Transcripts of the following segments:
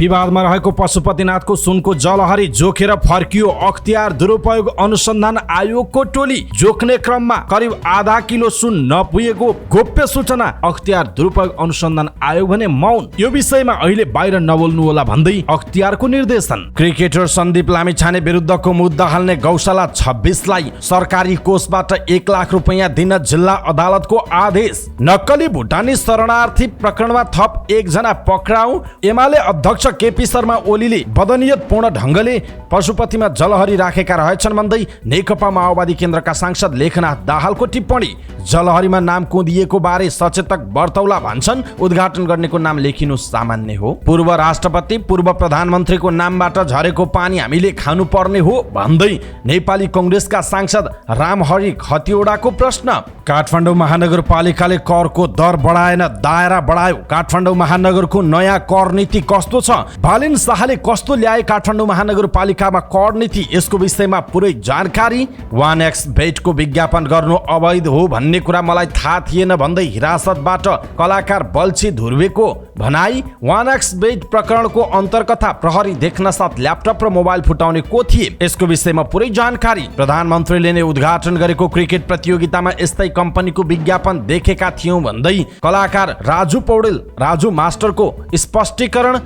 विवादमा रहेको पशुपतिनाथको सुनको जलहरी जोखेर फर्कियो अख्तियार दुरुपयोग अनुसन्धान आयोगको टोली। जोख्ने क्रममा करिब आधा किलो सुन नपुगेको गोप्य सूचना। अख्तियार दुरुपयोग अनुसन्धान आयोग भने मौन। यो विषयमा अहिले बाहिर नबोल्नु होला भन्दै अख्तियारको निर्देशन। क्रिकेटर सन्दीप लामिछाने विरुद्धको मुद्दा हाल्ने गौशाला 26 लाई सरकारी कोषबाट 1 लाख रुपैयाँ दिन जिल्ला अदालतको आदेश। नक्कली भुटानी शरणार्थी प्रकरणमा थप 1 जना पक्राउ। एमाले अध्यक्ष केपी शर्मा ओलीले बदनियतपूर्ण ढंगले पशुपतिमा जलहरी राखेका रहेछन् भन्दै नेकपा माओवादी केन्द्रका सांसद लेखनाथ दाहालको टिप्पणी। जलहरीमा नाम कुँदिएको बारे सचेतक बर्तौला भन्छन्, उद्घाटन गर्नेको नाम लेखिनु सामान्य हो। पूर्व राष्ट्रपति पूर्व प्रधानमन्त्रीको नामबाट झरेको पानी हामीले खानुपर्ने हो भन्दै नेपाली कांग्रेसका सांसद रामहरि खतिवडाको प्रश्न। काठमाडौँ महानगरपालिकाले करको दर बढाएन, दायरा बढायो। काठमाडौँ महानगरको नयाँ कर नीति कस्तो छ? बालिन शाहले कस्तो ल्याए काठमाडौँ महानगरपालिकामा कर नीति? यसको विषयमा पुरै जानकारी। 1x बेटको विज्ञापन गर्नु अवैध हो भन्ने कुरा मलाई थाहा थिएन भन्दै हिरासतबाट कलाकार बल्छी धुर्वेको भनाई। 1x बेट प्रकरणको अन्तर्कथा प्रहरी देख्न साथ ल्यापटप र मोबाइल फुटाउने को थिए? यसको विषयमा पुरै जानकारी। प्रधानमन्त्रीले नै उद्घाटन गरेको क्रिकेट प्रतियोगितामा यस्तै कम्पनीको विज्ञापन देखेका थियौं भन्दै कलाकार राजु पौडेल राजु मास्टरको स्पष्टीकरण।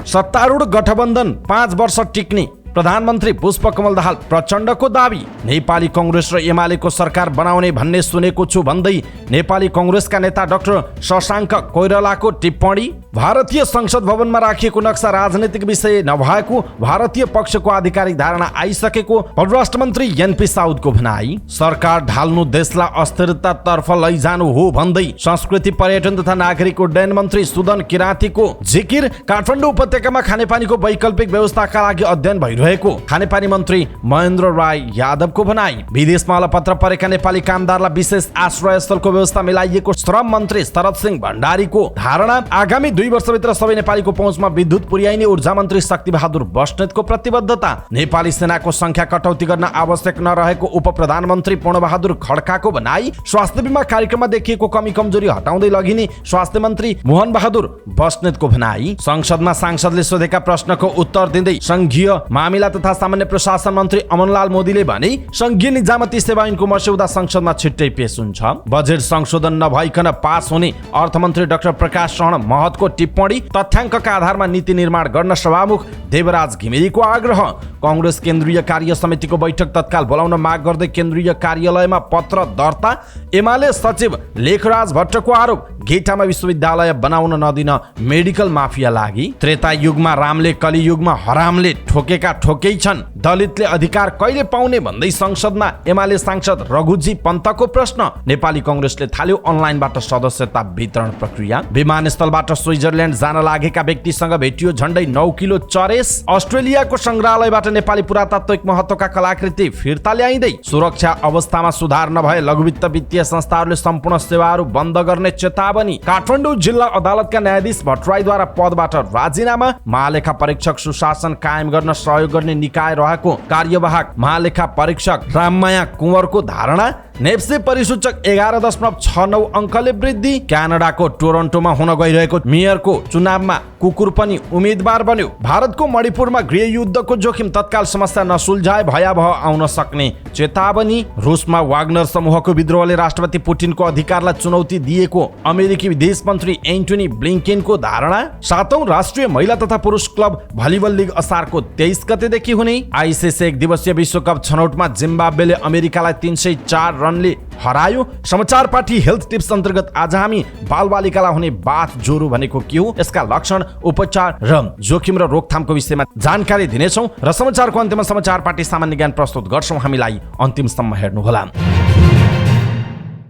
सत्तारूढ गठबन्धन 5 वर्ष टिक्ने प्रधानमन्त्री पुष्पकमल दाहाल प्रचण्डको दाबी। नेपाली कांग्रेस र एमालेको सरकार बनाउने भन्ने सुनेको छु भन्दै नेपाली कांग्रेसका नेता डाक्टर शशाङ्क कोइरालाको टिप्पणी। भारतीय संसद भवनमा राखिएको नक्सा राजनीतिक विषय नभएको भारतीय पक्षको आधिकारिक धारणा आइसकेको परराष्ट्र मन्त्री एनपी साउदको भनाई। सरकार ढाल्नु देशलाई अस्थिरतातर्फ लैजानु हो भन्दै संस्कृति पर्यटन तथा नागरिक उड्डयन मन्त्री सुदन किराँतीको जिकिर। काठमाडौँ उपत्यकामा खानेपानीको वैकल्पिक व्यवस्थाका लागि अध्ययन भइरहेको खानेपानी मन्त्री महेन्द्र राय यादवको भनाई। विदेशमा अलपत्र परेका नेपाली कामदारलाई विशेष आश्रय स्थलको व्यवस्था मिलाइएको श्रम मन्त्री शरद सिंह भण्डारीको धारणा। आगामी 2 वर्षभित्र सबै नेपालीको पहुँचमा विद्युत पुर्याइने ऊर्जा मन्त्री शक्ति बहादुर बस्नेतको प्रतिबद्धता। नेपाली सेनाको संख्या कटौती गर्न आवश्यक नरहेको उप प्रधानमन्त्री पूर्णबहादुर खड्काको भनाई। स्वास्थ्य बीमा कार्यक्रममा देखिएको कमी कमजोरी हटाउँदै लगिने स्वास्थ्य मन्त्री मोहन बहादुर बस्नेतको भनाई। संसदमा सांसदले सोधेका प्रश्नको उत्तर दिँदै संघीय मामिला तथा सामान्य प्रशासन मन्त्री अमनलाल मोदीले भने संघीय निजामती सेवा ऐनको मस्यौदा संसदमा छिट्टै पेश हुन्छ। बजेट संशोधन नभइकन पास हुने अर्थमन्त्री डाक्टर प्रकाश शरण महतको टिप्पणी। तथ्याङ्कका आधारमा नीति निर्माण गर्न सभामुख देवराज घिमिरेको आग्रह। कांग्रेस केन्द्रीय कार्य समितिको बैठक तत्काल बोलाउन माग गर्दै केन्द्रीय कार्यालयमा पत्र दर्ता। एमाले सचिव लेखराज भट्टको आरोप, गेटामा विश्वविद्यालय बनाउन नदिन मेडिकल माफिया लागि। त्रेता युगमा रामले, कलियुगमा हरामले ठोकेका ठोकै छन्, दलितले अधिकार कहिले पाउने भन्दै संसदमा एमाले सांसद रघुजी पन्तको प्रश्न। नेपाली कांग्रेसले थाल्यो अनलाइनबाट सदस्यता वितरण प्रक्रिया। विमानस्थलबाट स्विजरल्यान्ड जान लागेका व्यक्तिसँग भेटियो झण्डै 9 किलो चरेस। अस्ट्रेलियाको संग्रहालयबाट नेपाली पुरातात्विक महत्त्वका कलाकृति फिर्ता ल्याइँदै। सुरक्षा अवस्थामा सुधार नभए लघुवित्त वित्तीय संस्थाहरूले सम्पूर्ण सेवाहरू बन्द गर्ने चेतावनी। काठमाडौँ जिल्ला अदालतका न्यायाधीश भट्टराईद्वारा पदबाट राजीनामा। महालेखा परीक्षक सुशासन कायम गर्न सहयोग गर्ने निकाय रहेको कार्यवाहक महालेखा परीक्षक राममाया कुँवरको धारणा। नेप्से परिसूचक 11.69 अङ्कले वृद्धि। क्यानाडाको टोरन्टोमा हुन गइरहेको मेयरको चुनावमा कुकुर पनि उम्मेदवार बन्यो। भारतको मणिपुरमा गृहयुद्धको जोखिम तत्काल समस्या नसुल्झाए भयावह आउन सक्ने चेतावनी। रुसमा वाग्नर समूहको विद्रोहले राष्ट्रपति पुटिनको अधिकारलाई चुनौती दिएको अमेरिकी विदेश मन्त्री एन्टोनी ब्लिङ्केनको धारणा। 7औं राष्ट्रिय महिला तथा पुरुष क्लब भलिबल लिग असारको 23 गतेदेखि हुने। आइसिसी 1 दिवसीय विश्वकप छनौटमा जिम्बाब्वेले अमेरिकालाई 304 रनले हरायो। समाचार पार्टी हेल्थ टिप्स अन्तर्गत आज हामी बालबालिकालाई हुने बाथ ज्वरो भनेको के हो, यसका लक्षण, उपचार र जोखिम र रोकथामको विषयमा जानकारी दिनेछौँ र समाचारको अन्त्यमा समाचार पार्टी सामान्य ज्ञान प्रस्तुत गर्छौँ। हामीलाई अन्तिमसम्म हेर्नुहोला।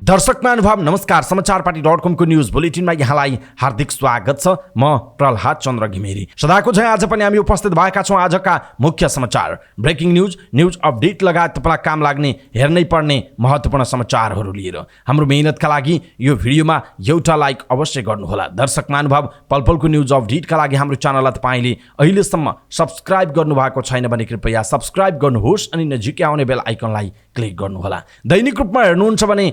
दर्शक महानुभाव नमस्कार। समाचारपाटी.com को न्यूज बुलेटिनमा यहाँलाई हार्दिक स्वागत छ। म प्रहलाद चन्द्र घिमिरे। सदाको झैं आज पनि हामी उपस्थित भएका छौं आजका मुख्य समाचार, ब्रेकिङ न्यूज अपडेट लगायत तपाईलाई काम लाग्ने हेर्नै पर्ने महत्त्वपूर्ण समाचारहरू लिएर। हाम्रो मेहनतका लागि यो भिडियोमा एउटा लाइक अवश्य गर्नुहोला। दर्शक महानुभाव पलपलको न्यूज अपडेटका लागि हाम्रो च्यानललाई तपाईले अहिलेसम्म सब्स्क्राइब गर्नुभएको छैन भने कृपया सब्स्क्राइब गर्नुहोस् अनि नजिकै आउने बेल आइकनलाई क्लिक गर्नुहोला। दैनिक रूपमा हेर्नुहुन्छ भने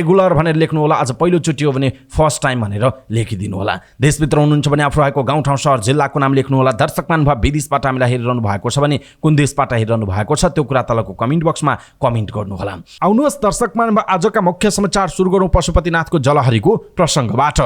रेगुलर भनेर लेख्नु होला, आज पहिलोचोटि हो भने फर्स्ट टाइम भनेर लेखिदिनु होला। देशभित्र हुनुहुन्छ भने आफू रहेको गाउँठाउँ सहर जिल्लाको नाम लेख्नु होला। दर्शक महानुभाव विदेशबाट हामीलाई हेरिरहनु भएको छ भने कुन देशबाट हेरिरहनु भएको छ त्यो कुरा तलको कमेन्ट बक्समा कमेन्ट गर्नु होला। आउनुहोस् दर्शक महानुभाव आजका मुख्य समाचार सुरु गरौँ पशुपतिनाथको जलहरीको प्रसङ्गबाट।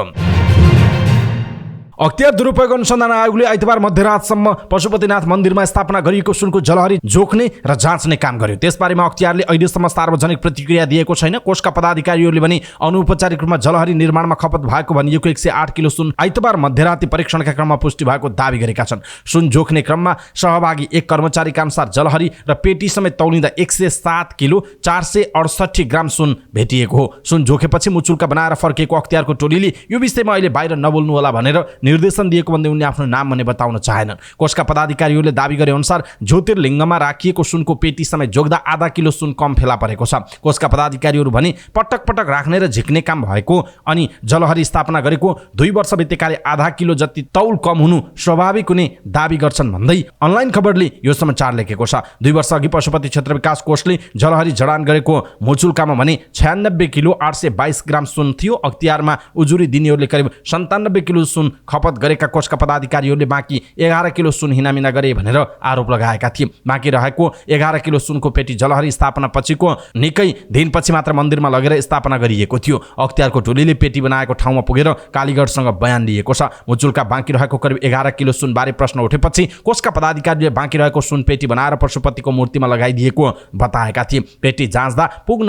अख्तियार दुरुपयोग अनुसन्धान आयोगले आइतबार मध्यरातसम्म पशुपतिनाथ मन्दिरमा स्थापना गरिएको सुनको जलहरी जोख्ने र जाँच्ने काम गर्यो। त्यसबारेमा अख्तियारले अहिलेसम्म सार्वजनिक प्रतिक्रिया दिएको छैन। कोषका पदाधिकारीहरूले भने अनौपचारिक रूपमा जलहरी निर्माणमा खपत भएको भनिएको 108 किलो सुन आइतबार मध्यराती परीक्षणका क्रममा पुष्टि भएको दावी गरेका छन्। सुन जोख्ने क्रममा सहभागी एक कर्मचारीका अनुसार जलहरी र पेटी समेत तौलिँदा 107 किलो 468 ग्राम सुन भेटिएको हो। सुन जोखेपछि मुचुल्का बनाएर फर्किएको अख्तियारको टोलीले यो विषयमा अहिले बाहिर नबोल्नु होला भनेर निर्देशन दिएको भन्दै उनले आफ्नो नाम भने बताउन चाहेनन्। कोषका पदाधिकारीहरूले दावी गरे अनुसार ज्योतिर्लिङ्गमा राखिएको सुनको पेटी समेत जोग्दा आधा किलो सुन कम फेला परेको छ। कोषका पदाधिकारीहरू भने पटक पटक राख्ने र झिक्ने काम भएको अनि जलहरी स्थापना गरेको 2 वर्ष बितेकाले आधा किलो जति तौल कम हुनु स्वाभाविक हुने दावी गर्छन् भन्दै अनलाइन खबरले यो समाचार लेखेको छ। 2 वर्ष अघि पशुपति क्षेत्र विकास कोषले जलहरी जडान गरेको मुचुल्कामा भने 96 किलो 822 ग्राम सुन थियो। अख्तियारमा उजुरी दिनेहरूले करिब 97 किलो सुन खपत गरेका कोषका पदाधिकारीहरूले बाँकी 11 किलो सुन हिनामिना गरे भनेर आरोप लगाएका थिए। बाँकी रहेको 11 किलो सुनको पेटी जलहरी स्थापना पछिको निकै दिनपछि मात्र मन्दिरमा लगेर स्थापना गरिएको थियो। अख्तियारको टोलीले पेटी बनाएको ठाउँमा पुगेर कालीगढसँग बयान लिएको छ। मुचुल्का बाँकी रहेको करिब 11 किलो सुन बारे प्रश्न उठेपछि कोषका पदाधिकारीले बाँकी रहेको सुन पेटी बनाएर पशुपतिको मूर्तिमा लगाइदिएको बताएका थिए। पेटी जाँच्दा पुग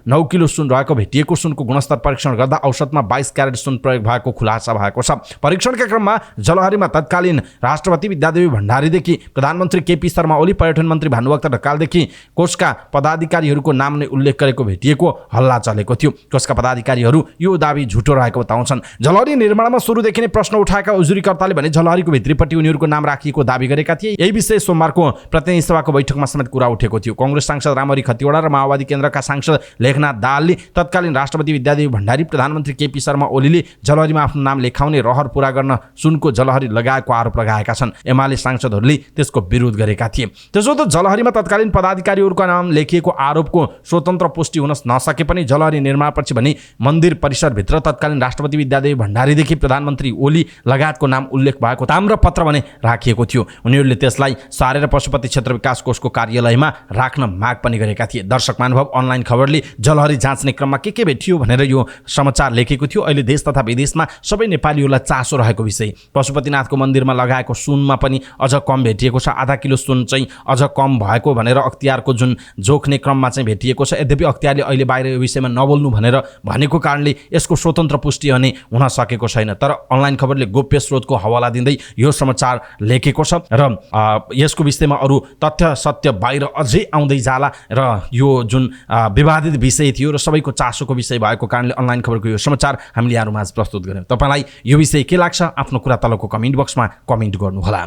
9 किलो सुन रहेको भेटिएको सुनको गुणस्तर परीक्षण गर्दा औसतमा 22 क्यारेट सुन प्रयोग भएको खुलासा भएको छ। परीक्षणका क्रममा जलहरीमा तत्कालीन राष्ट्रपति विद्यादेवी भण्डारीदेखि प्रधानमन्त्री केपी शर्मा ओली, पर्यटन मन्त्री भानुभक्त ढकालदेखि कोषका पदाधिकारीहरूको नाम नै उल्लेख गरेको भेटिएको हल्ला चलेको थियो। कोषका पदाधिकारीहरू यो दावी झुटो रहेको बताउँछन्। जलहरी निर्माणमा सुरुदेखि नै प्रश्न उठाएका उजुरीकर्ताले भने जलहरीको भित्रीपट्टि उनीहरूको नाम राखिएको दावी गरेका थिए। यही विषय सोमबारको प्रतिनिधि सभाको बैठकमा समेत कुरा उठेको थियो। कांग्रेस सांसद रामहरि खतिवडा र माओवादी केन्द्रका सांसद लेखनाथ दाहालले तत्कालीन राष्ट्रपति विद्यादेवी भण्डारी, प्रधानमन्त्री केपी शर्मा ओलीले जलहरीमा आफ्नो नाम लेखाउने रहर पूरा गर्न सुनको जलहरी लगाएको आरोप लगाएका छन्। एमाले सांसदहरूले त्यसको विरोध गरेका थिए। त्यसो त जलहरीमा तत्कालीन पदाधिकारीहरूको नाम लेखिएको आरोपको स्वतन्त्र पुष्टि हुन नसके पनि जलहरी निर्माणपछि भने मन्दिर परिसरभित्र तत्कालीन राष्ट्रपति विद्यादेवी भण्डारीदेखि प्रधानमन्त्री ओली लगायतको नाम उल्लेख भएको ताम्रपत्र भने राखिएको थियो। उनीहरूले त्यसलाई सारेर पशुपति क्षेत्र विकास कोषको कार्यालयमा राख्न माग पनि गरेका थिए। दर्शक महानुभाव अनलाइन खबरले जलहरी जाँच्ने क्रममा के भेटियो भनेर यो समाचार लेखेको थियो। अहिले देश तथा विदेशमा सबै नेपालीहरूलाई चासो रहेको विषय। पशुपतिनाथको मन्दिरमा लगाएको सुनमा पनि अझ कम भेटिएको छ। आधा किलो सुन चाहिँ अझ कम भएको भनेर अख्तियारको जुन जोख्ने क्रममा चाहिँ भेटिएको छ। यद्यपि अख्तियारले अहिले बाहिर यो विषयमा नबोल्नु भनेर भनेको कारणले यसको स्वतन्त्र पुष्टि हुन सकेको छैन। तर अनलाइन खबरले गोप्य स्रोतको हवाला दिँदै यो समाचार लेखेको छ र यसको विषयमा अरू तथ्य सत्य बाहिर अझै आउँदै जाला र यो जुन विवादित विषय थियो र सबैको चासोको विषय भएको कारणले अनलाइन खबरको यो समाचार हामीले यहाँहरूमाझ प्रस्तुत गर्यौँ। तपाईँलाई यो विषय के लाग्छ आफ्नो कुरा तलको कमेन्ट बक्समा कमेन्ट गर्नुहोला।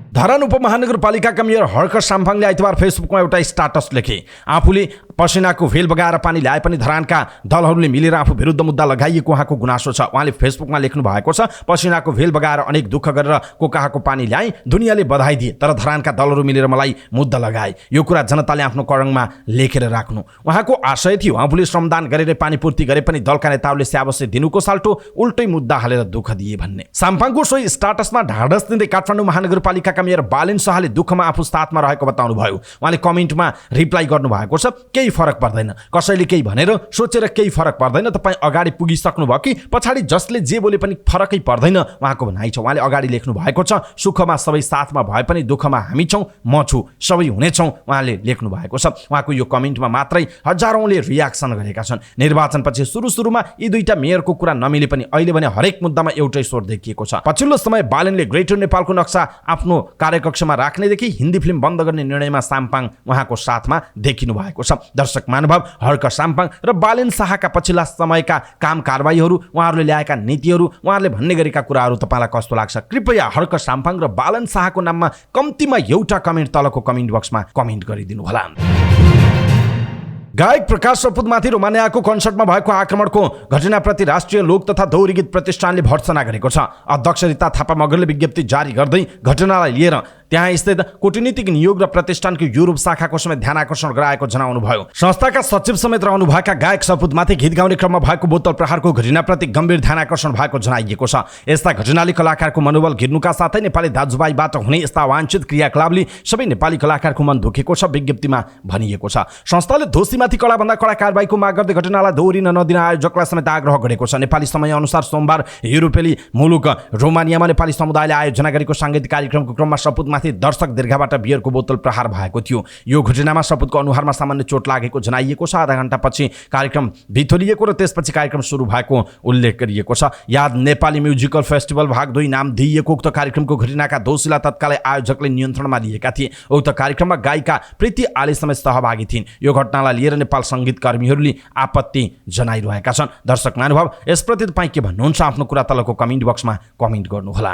धरान उपमहानगरपालिकाका मेयर हर्क साम्फाङले आइतबार फेसबुकमा एउटा स्टाटस लेखे। आफूले पसिनाको भेल बगाएर पानी ल्याए पनि धरानका दलहरूले मिलेर आफू विरुद्ध मुद्दा लगाइएको उहाँको गुनासो छ। उहाँले फेसबुकमा लेख्नु भएको छ, पसिनाको भेल बगाएर अनेक दुःख गरेर कोकाहाको पानी ल्याए, दुनियाँले बधाई दिए, तर धरानका दलहरू मिलेर मलाई मुद्दा लगाए। यो कुरा जनताले आफ्नो कलममा लेखेर राख्नु। उहाँको आशय थियो आफूले श्रमदान गरेर पानी पूर्ति गरे पनि दलका नेताहरूले स्याबसे दिनुको साल्टो उल्टै मुद्दा हालेर दुःख दिए भन्ने। साम्फाङको सोही स्टाटसमा ढाडस दिँदै काठमाडौँ महानगरपालिकाका मेयर बालेन शाहले दुःखमा आफू साथमा रहेको बताउनु भयो। उहाँले कमेन्टमा रिप्लाई गर्नु भएको छ, केही फरक पर्दैन, कसैले केही भनेर सोचेर केही फरक पर्दैन। तपाईँ अगाडि पुगिसक्नु भयो कि पछाडि जसले जे बोले पनि फरकै पर्दैन उहाँको भनाइ छ। उहाँले अगाडि लेख्नु भएको छ, सुखमा सबै साथमा भए पनि दुःखमा हामी छौँ, म छु, सबै हुनेछौँ उहाँले लेख्नु भएको छ। उहाँको यो कमेन्टमा मात्रै हजारौँले रियाक्सन गरेका छन्। निर्वाचनपछि सुरुमा यी दुईटा मेयरको कुरा नमिले पनि अहिले भने हरेक मुद्दामा एउटै स्वर देखिएको छ। पछिल्लो समय बालेनले ग्रेटर नेपालको नक्सा आफ्नो कार्यकक्षमा राख्नेदेखि हिन्दी फिल्म बन्द गर्ने निर्णयमा साम्पाङ उहाँको साथमा देखिनु भएको छ। दर्शक महानुभाव, हर्क साम्पाङ र बालेन शाहका पछिल्ला समयका काम कारबाहीहरू, उहाँहरूले ल्याएका नीतिहरू, उहाँहरूले भन्ने गरेका कुराहरू तपाईँलाई कस्तो लाग्छ? कृपया हर्क साम्पाङ र बालेन शाहको नाममा कम्तीमा एउटा कमेन्ट तलको कमेन्ट बक्समा कमेन्ट गरिदिनु होला। गायक प्रकाश सपुतमाथि रोमानियाको कन्सर्टमा भएको आक्रमणको घटनाप्रति राष्ट्रिय लोक तथा दोहोरी गीत प्रतिष्ठानले भर्त्सना गरेको छ। अध्यक्ष रिता थापा मगरले विज्ञप्ति जारी गर्दै घटनालाई लिएर त्यहाँ स्थित कूटनीतिक नियोग र प्रतिष्ठानको युरोप शाखाको समेत ध्यान आकर्षण गराएको जनाउनुभयो। संस्थाका सचिव समेत रहनुभएका गायक सपुतमाथि गीत गाउने क्रममा भएको बोतल प्रहारको घटनाप्रति गम्भीर ध्यान आकर्षण भएको जनाइएको छ। यस्ता घटनाले कलाकारको मनोबल गिर्नुका साथै नेपाली दाजुभाइबाट हुने यस्ता वाञ्छित क्रियाकलापले सबै नेपाली कलाकारको मन दुखेको छ विज्ञप्तिमा भनिएको छ। संस्थाले दोषीमाथि कडाभन्दा कडा कारबाहीको माग गर्दै घटनालाई दोहोरिन नदिन आयोजकलाई समेत आग्रह गरेको छ। नेपाली समयअनुसार सोमबार युरोपेली मुलुक रोमानियामा नेपाली समुदायले आयोजना गरेको साङ्गीतिक कार्यक्रमको क्रममा सपुतमाथि दर्शक दीर्घाबाट बियरको बोतल प्रहार भएको थियो। यो घटनामा सपुतको अनुहारमा सामान्य चोट लागेको जनाइएको छ। आधा घण्टापछि कार्यक्रम बिथोलिएको र त्यसपछि कार्यक्रम सुरु भएको उल्लेख गरिएको छ। याद नेपाली म्युजिकल फेस्टिभल भाग 2 नाम दिइएको उक्त कार्यक्रमको घटनाका दोषीलाई तत्कालै आयोजकले नियन्त्रणमा लिएका थिए। उक्त कार्यक्रममा गायिका प्रीति आले समेत सहभागी थिइन्। यो घटनालाई लिएर नेपाल सङ्गीत कर्मीहरूले आपत्ति जनाइरहेका छन्। दर्शक महानुभाव, यसप्रति तपाईँ के भन्नुहुन्छ? आफ्नो कुरा तलको कमेन्ट बक्समा कमेन्ट गर्नुहोला।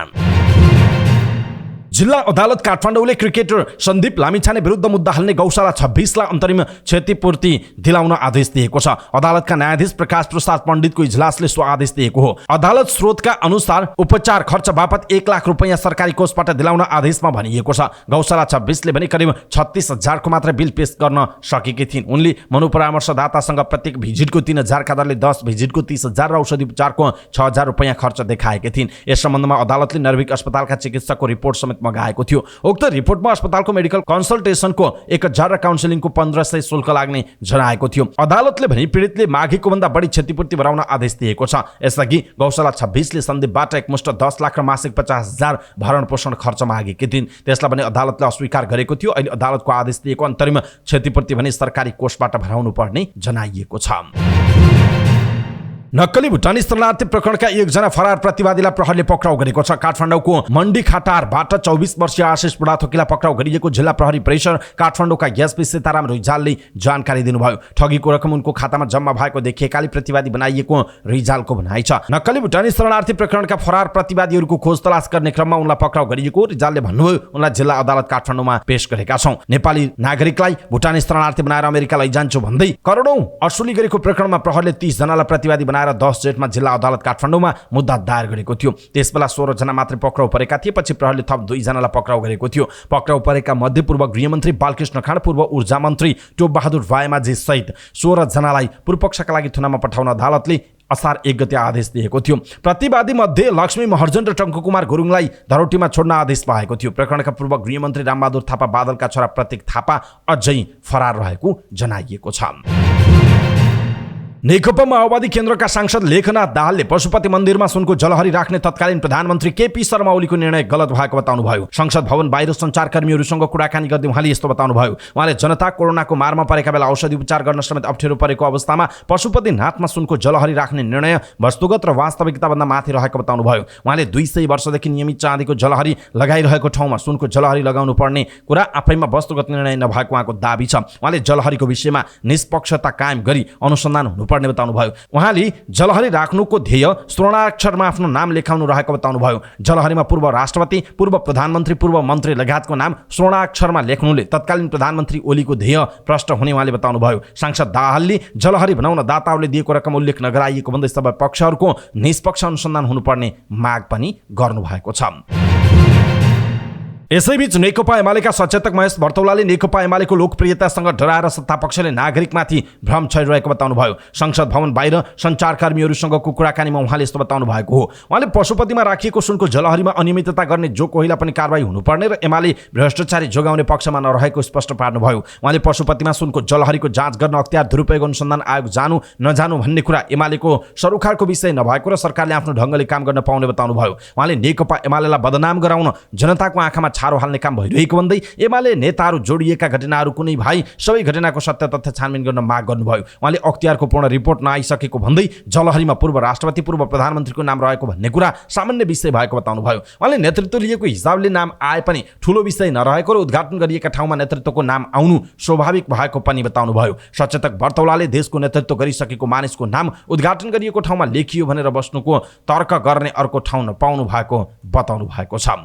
जिल्ला अदालत काठमाडौँले क्रिकेटर सन्दीप लामिछाने विरुद्ध मुद्दा हाल्ने गौशाला 26 लाई अन्तरिम क्षतिपूर्ति दिलाउन आदेश दिएको छ। अदालतका न्यायाधीश प्रकाश प्रसाद पण्डितको इजलासले सो आदेश दिएको हो। अदालत स्रोतका अनुसार उपचार खर्च बापत 1 लाख रुपैयाँ सरकारी कोषबाट दिलाउन आदेशमा भनिएको छ। गौशाला 26 ले भने करिब 36,000 को मात्र बिल पेश गर्न सकेकी थिइन्। उनले मनोपरामर्शदातासँग प्रत्येक भिजिटको 3,000 का दरले 10 भिजिटको 30,000 र औषधि उपचारको 6,000 रुपैयाँ खर्च देखाएकी थिइन्। यस सम्बन्धमा अदालतले नर्भिक अस्पतालका चिकित्सकको रिपोर्ट समेत मगाएको थियो। उक्त रिपोर्टमा अस्पतालको मेडिकल कन्सल्टेसनको 1,000 र काउन्सिलिङको 1,500 शुल्क लाग्ने जनाएको थियो। अदालतले भने पीडितले मागेको भन्दा बढी क्षतिपूर्ति भराउन आदेश दिएको छ। यसअघि गौशाला 26 ले सन्दीपबाट एकमुष्ट 10 लाख र मासिक 50,000 भरण पोषण खर्च मागेकी थिइन्। त्यसलाई भने अदालतले अस्वीकार गरेको थियो। अहिले अदालतको आदेश दिएको अन्तरिम क्षतिपूर्ति भने सरकारी कोषबाट भराउनु पर्ने जनाइएको छ। नक्कली भुटानी शरणार्थी प्रकरणका एकजना फरार प्रतिवादीलाई प्रहरीले पक्राउ गरेको छ। काठमाडौँको मण्डी खाटारबाट 24 वर्षीय आशिष बुढाथोकीलाई पक्राउ गरिएको जिल्ला प्रहरी परिसर काठमाडौँका एसपी सीताराम रिजालले जानकारी दिनुभयो। ठगीको रकम उनको खातामा जम्मा भएको देखिएकाले प्रतिवादी बनाइएको रिजालको भनाइ छ। नक्कली भुटानी शरणार्थी प्रकरणका फरार प्रतिवादीहरूको खोज तलास गर्ने क्रममा उनलाई पक्राउ गरिएको रिजालले भन्नुभयो। उनलाई जिल्ला अदालत काठमाडौँमा पेश गरेका छौं। नेपाली नागरिकलाई भुटानी शरणार्थी बनाएर अमेरिका लैजान्छु भन्दै करोडौं असुली गरेको प्रकरणमा प्रहरीले 30 जनालाई प्रतिवादी बनाएर 10 जेठमा जिल्ला अदालत काठमाडौँमा मुद्दा दायर गरेको थियो। त्यसबेला 16 जना मात्रै पक्राउ परेका थिए। पछि प्रहरीले थप 2 जनालाई पक्राउ गरेको थियो। पक्राउ परेका मध्ये पूर्व गृहमन्त्री बालकृष्ण खाँड, पूर्व ऊर्जा मन्त्री टोप बहादुर वायमाझी सहित 16 जनालाई पूर्वपक्षका लागि थुनामा पठाउन अदालतले असार 1 गते आदेश दिएको थियो। प्रतिवादी मध्ये लक्ष्मी महर्जन र टङ्कुकुमार गुरुङलाई धरोटीमा छोड्न आदेश पाएको थियो। प्रकरणका पूर्व गृहमन्त्री रामबहादुर थापा बादलका छोरा प्रतीक थापा अझै फरार रहेको जनाइएको छ। नेकपा माओवादी केन्द्रका सांसद लेखनाथ दाहालले पशुपति मन्दिरमा सुनको जलहरी राख्ने तत्कालीन प्रधानमन्त्री केपी शर्मा ओलीको निर्णय गलत भएको बताउनुभयो। संसद भवन बाहिर सञ्चारकर्मीहरूसँग कुराकानी गर्दै उहाँले यस्तो बताउनुभयो। उहाँले जनता कोरोनाको मारमा परेका बेला औषधि उपचार गर्न समेत अप्ठ्यारो परेको अवस्थामा पशुपतिनाथमा सुनको जलहरी राख्ने निर्णय वस्तुगत र वास्तविकताभन्दा माथि रहेको बताउनुभयो। उहाँले 200 वर्षदेखि नियमित चाँदीको जलहरी लगाइरहेको ठाउँमा सुनको जलहरी लगाउनु पर्ने कुरा आफैमा वस्तुगत निर्णय नभएको उहाँको दाबी छ। उहाँले जलहरीको विषयमा निष्पक्षता कायम गरी अनुसन्धान हुनु पर्ने बताउनुभयो। उहाँले जलहरी राख्नुको ध्येय स्वर्णाक्षरमा आफ्नो नाम लेखाउनु रहेको बताउनुभयो। जलहरीमा पूर्व राष्ट्रपति, पूर्व प्रधानमन्त्री, पूर्व मन्त्री लगायतको नाम स्वर्णाक्षरमा लेख्नुले तत्कालीन प्रधानमन्त्री ओलीको ध्येय प्रष्ट हुने उहाँले बताउनुभयो। सांसद दाहालले जलहरी बनाउन दाताहरूले दिएको रकम उल्लेख नगराइएको भन्दै सबै पक्षहरूको निष्पक्ष अनुसन्धान हुनुपर्ने माग पनि गर्नुभएको छ। यसैबीच नेकपा एमालेका सचेतक महेश भर्तौलाले नेकपा एमालेको लोकप्रियतासँग डराएर सत्तापक्षले नागरिकमाथि भ्रम छरिरहेको बताउनुभयो। संसद भवन बाहिर सञ्चारकर्मीहरूसँगको कुराकानीमा उहाँले यस्तो बताउनु भएको हो। उहाँले पशुपतिमा राखिएको सुनको जलहरीमा अनियमितता गर्ने जो कोहीलाई पनि कारबाही हुनुपर्ने र एमाले भ्रष्टाचारी जोगाउने पक्षमा नरहेको स्पष्ट पार्नुभयो। उहाँले पशुपतिमा सुनको जलहरीको जाँच गर्न अख्तियार दुरुपयोग अनुसन्धान आयोग जानु नजानु भन्ने कुरा एमालेको सरुखारको विषय नभएको र सरकारले आफ्नो ढङ्गले काम गर्न पाउने बताउनुभयो। उहाँले नेकपा एमालेलाई बदनाम गराउन जनताको आँखामा छारो हाल्ने काम भइरहेको भन्दै एमाले नेताहरू जोडिएका घटनाहरू कुनै भए सबै घटनाको सत्य तथ्य छानबिन गर्न माग गर्नुभयो। उहाँले अख्तियारको पूर्ण रिपोर्ट नआइसकेको भन्दै जलहरीमा पूर्व राष्ट्रपति, पूर्व प्रधानमन्त्रीको नाम रहेको भन्ने कुरा सामान्य विषय भएको बताउनुभयो। उहाँले नेतृत्व लिएको हिसाबले नाम आए पनि ठूलो विषय नरहेको र उद्घाटन गरिएका ठाउँमा नेतृत्वको नाम आउनु स्वाभाविक भएको पनि बताउनुभयो। सचेतक भर्तौलाले देशको नेतृत्व गरिसकेको मानिसको नाम उद्घाटन गरिएको ठाउँमा लेखियो भनेर बस्नुको तर्क गर्ने अर्को ठाउँ नपाउनु भएको बताउनु भएको छ।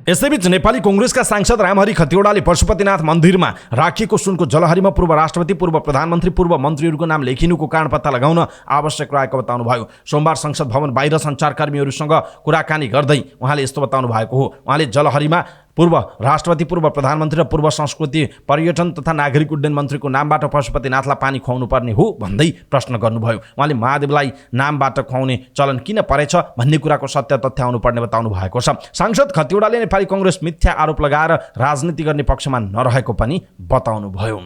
यसैबीच नेपाली कांग्रेसका सांसद रामहरि खतिवडाले पशुपतिनाथ मन्दिरमा राखिएको सुनको जलहरीमा पूर्व राष्ट्रपति, पूर्व प्रधानमन्त्री, पूर्व मन्त्रीहरूको नाम लेखिनुको कारण पत्ता लगाउन आवश्यक रहेको बताउनुभयो। सोमबार संसद भवन बाहिर सञ्चारकर्मीहरूसँग कुराकानी गर्दै उहाँले यस्तो बताउनु भएको हो। उहाँले जलहरीमा पूर्व राष्ट्रपति, पूर्व प्रधानमन्त्री र पूर्व संस्कृति, पर्यटन तथा नागरिक उड्डयन मन्त्रीको नामबाट पशुपतिनाथलाई पानी खुवाउनु पर्ने हो भन्दै प्रश्न गर्नुभयो। उहाँले महादेवलाई नामबाट खुवाउने चलन किन परेछ भन्ने कुराको सत्य तथ्य आउनुपर्ने बताउनु भएको छ। सांसद खतिवडाले नेपाली कांग्रेस मिथ्या आरोप लगाएर राजनीति गर्ने पक्षमा नरहेको पनि बताउनुभयो।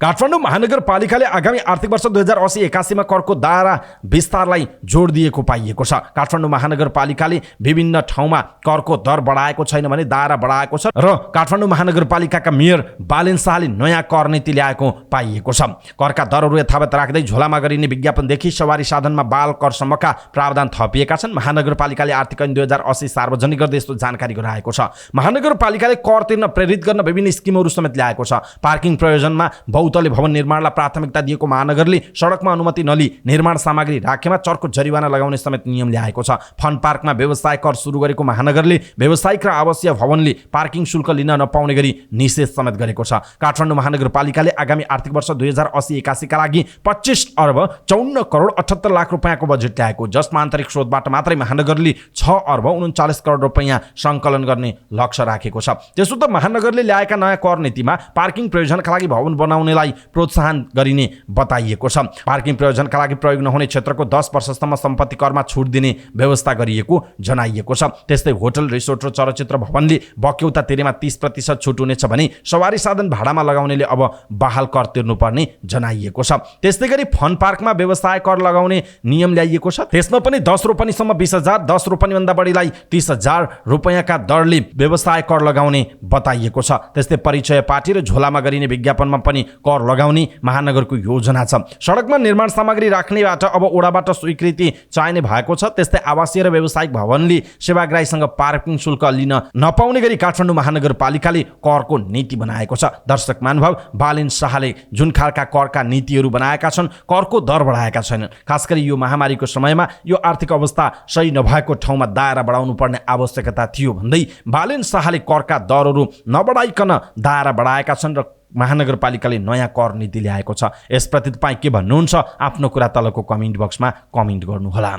काठमाडौँ महानगरपालिकाले आगामी आर्थिक वर्ष 2080-81 मा करको दायरा विस्तारलाई जोड दिएको पाइएको छ। काठमाडौँ महानगरपालिकाले विभिन्न ठाउँमा करको दर बढाएको छैन भने दायरा बढाएको छ र काठमाडौँ महानगरपालिकाका मेयर बालेन शाहले नयाँ कर नीति ल्याएको पाइएको छ। करका दरहरू यथावत राख्दै झोलामा गरिने विज्ञापनदेखि सवारी साधनमा बाल करसम्मका प्रावधान थपिएका छन्। महानगरपालिकाले आर्थिक ऐन 2080 सार्वजनिक गर्दै यस्तो जानकारी गराएको छ। महानगरपालिकाले कर तिर्न प्रेरित गर्न विभिन्न स्किमहरू समेत ल्याएको छ। पार्किङ प्रयोजनमा बहुतले भवन निर्माणलाई प्राथमिकता दिएको महानगरले सडकमा अनुमति नलिई निर्माण सामग्री राखेमा चर्को जरिवाना लगाउने समेत नियम ल्याएको छ। फन पार्कमा व्यवसाय कर सुरु गरेको महानगरले व्यावसायिक र आवासीय भवनले पार्किङ शुल्क लिन नपाउने गरी निषेध समेत गरेको छ। काठमाडौँ महानगरपालिकाले आगामी आर्थिक वर्ष 2080-81 का लागि 25 अर्ब 54 करोड 78 लाख रुपैयाँको बजेट ल्याएको, जसमा आन्तरिक स्रोतबाट मात्रै महानगरले 6 अर्ब 39 करोड रुपैयाँ सङ्कलन गर्ने लक्ष्य राखेको छ। त्यसो त महानगरले ल्याएका नयाँ कर नीतिमा पार्किङ प्रयोजनका लागि भवन बनाउनेलाई प्रोत्साहन गरिने बताइएको छ। पार्किङ प्रयोजनका लागि प्रयोग नहुने क्षेत्रको 10 वर्षसम्म सम्पत्ति करमा छुट दिने व्यवस्था गरिएको जनाइएको छ। त्यस्तै होटल, रिसोर्ट र चलचित्र भवनले बक्यौता तिरेमा 30% छुट हुनेछ भने सवारी साधन भाडामा लगाउनेले अब बहाल कर तिर्नुपर्ने जनाइएको छ। त्यस्तै गरी फन पार्कमा व्यवसाय कर लगाउने नियम ल्याइएको छ। त्यसमा पनि 10 रोपनीसम्म 20,000, 10 रोपनीभन्दा बढीलाई 30,000 रुपैयाँका दरले व्यवसाय कर लगाउने बताइएको छ। त्यस्तै परिचय पार्टी र झोलामा गरिने विज्ञापनमा पनि कर लगाउने महानगरको योजना छ। सडकमा निर्माण सामग्री राख्नेबाट अब ओडाबाट स्वीकृति चाहिने भएको छ। त्यस्तै आवासीय र व्यावसायिक भवनले सेवाग्राहीसँग पार्किङ शुल्क लिन नपाउने गरी काठमाडौँ महानगरपालिकाले करको नीति बनाएको छ। दर्शक महानुभाव, बालेन शाहले जुन खालका करका नीतिहरू बनाएका छन्, करको दर बढाएका छैनन्। खास गरी यो महामारीको समयमा यो आर्थिक अवस्था सही नभएको ठाउँमा दायरा बढाउनु पर्ने आवश्यकता थियो भन्दै बालेन शाहले करका दरहरू नबढाइकन दायरा बढाएका छन् र महानगरपालिकाले नयाँ कर नीति ल्याएको छ। यसप्रति तपाईँ के भन्नुहुन्छ? आफ्नो कुरा तलको कमेन्ट बक्समा कमेन्ट गर्नुहोला।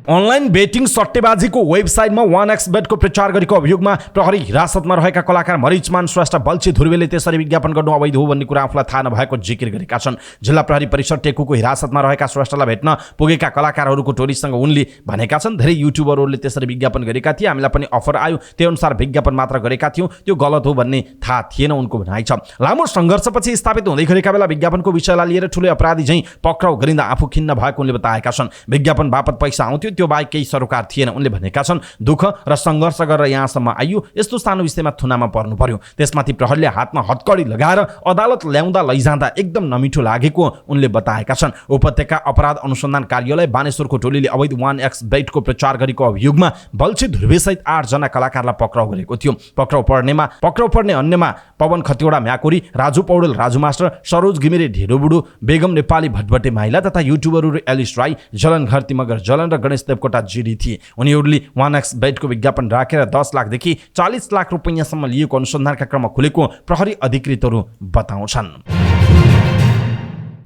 अनलाइन बेटिङ सट्टेबाजीको वेबसाइटमा 1xbet को प्रचार गरेको अभियोगमा प्रहरी हिरासतमा रहेका कलाकार मरिचमान श्रेष्ठ, बल्छी ध्रुवेले त्यसरी विज्ञापन गर्नु अवैध हो भन्ने कुरा आफूलाई थाहा नभएको जिकिर गरेका छन्। जिल्ला प्रहरी परिसर टेकुको हिरासतमा रहेका श्रेष्ठलाई भेट्न पुगेका कलाकारहरूको टोलीसँग उनले भनेका छन्, धेरै युट्युबरहरूले त्यसरी विज्ञापन गरेका थिए, हामीलाई पनि अफर आयो, त्यो अनुसार विज्ञापन मात्र गरेका थियौँ, त्यो गलत हो भन्ने थाहा थिएन उनको भनाइ छ। लामो सङ्घर्षपछि स्थापित हुँदै गरेका बेला विज्ञापनको विषयलाई लिएर ठुलो अपराधी झैँ पक्राउ गरिँदा आफू खिन्न भएको उनले बताएका छन्। विज्ञापन बापत पैसा आउँथ्यो, त्यो बाहेक केही सरोकार थिएन उनले भनेका छन्। दुःख र सङ्घर्ष गरेर यहाँसम्म आइयो, यस्तो सानो विषयमा थुनामा पर्नु पर्यो। त्यसमाथि प्रहरीले हातमा हतकडी लगाएर अदालत ल्याउँदा लैजाँदा एकदम नमिठो लागेको उनले बताएका छन्। उपत्यका अपराध अनुसन्धान कार्यालय बानेश्वरको टोलीले अवैध 1xbet को प्रचार गरेको अभियोगमा बल्छी ध्रुवेसहित 8 जना कलाकारलाई पक्राउ गरेको थियो। पक्राउ पर्ने अन्यमा पवन खतिवडा म्याकुरी, राजु पौडेल राजु मास्टर, सरोज घिमिरे ढेरोबुडु, बेगम नेपाली भटभटे माइला तथा युट्युबरहरू एलिस राई, जलन घरती मगर जलन र गणेश देवकोटा जिडी थिए। उनीहरूले 1xbet को विज्ञापन राखेर 10 लाखदेखि 40 लाख रुपैयाँसम्म लिएको अनुसन्धानका क्रममा खुलेको प्रहरी अधिकृतहरू बताउँछन्।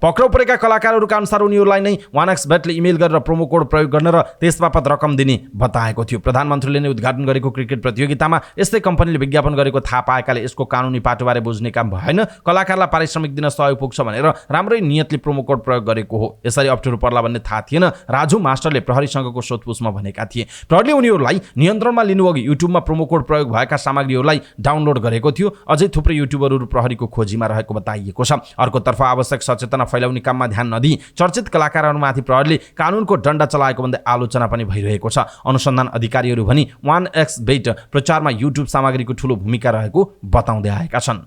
पक्राउ परेका कलाकारहरूका अनुसार उनीहरूलाई नै 1xbetले इमेल गरेर प्रोमो कोड प्रयोग गर्न र त्यसबापत रकम दिने बताएको थियो। प्रधानमन्त्रीले नै उद्घाटन गरेको क्रिकेट प्रतियोगितामा यस्तै कम्पनीले विज्ञापन गरेको थाहा पाएकाले यसको कानुनी पाटोबारे बुझ्ने काम भएन, कलाकारलाई पारिश्रमिक दिन सहयोग पुग्छ भनेर राम्रै नियतले प्रोमो कोड प्रयोग गरेको हो। यसरी अप्ठ्यारो पर्ला भन्ने थाहा थिएन, राजु मास्टरले प्रहरीसँगको सोधपुछमा भनेका थिए। प्रहरीले उनीहरूलाई नियन्त्रणमा लिनुअघि युट्युबमा प्रोमो कोड प्रयोग भएका सामग्रीहरूलाई डाउनलोड गरेको थियो। अझै थुप्रै युट्युबरहरू प्रहरीको खोजीमा रहेको बताइएको छ। अर्कोतर्फ आवश्यक सचेतना फैलाउने काममा ध्यान नदिई चर्चित कलाकारहरूमाथि प्रहरीले कानुनको डण्डा चलाएको भन्दै आलोचना पनि भइरहेको छ। अनुसन्धान अधिकारीहरू भनी 1xbet प्रचारमा युट्युब सामग्रीको ठूलो भूमिका रहेको बताउँदै आएका छन्।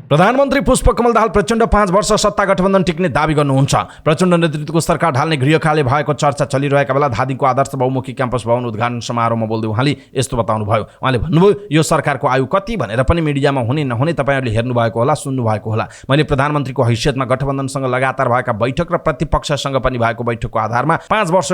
प्रधानमन्त्री पुष्पकमल दाहाल प्रचण्ड 5 वर्ष सत्ता गठबन्धन टिक्ने दावी गर्नुहुन्छ। प्रचण्ड नेतृत्वको सरकार ढाल्ने गृहकार्यालय भएको चर्चा चलिरहेका बेला धादिङको आदर्श बहुमुखी क्याम्पस भवन उद्घाटन समारोहमा बोल्दै उहाँले यस्तो बताउनुभयो। उहाँले भन्नुभयो, यो सरकारको आयु कति भनेर पनि मिडियामा हुने नहुने तपाईँहरूले हेर्नुभएको होला, सुन्नुभएको होला। मैले प्रधानमन्त्रीको हैसियतमा गठबन्धनसँग लगातार भएका बैठक र प्रतिपक्षसँग पनि भएको बैठकको आधारमा 5 वर्ष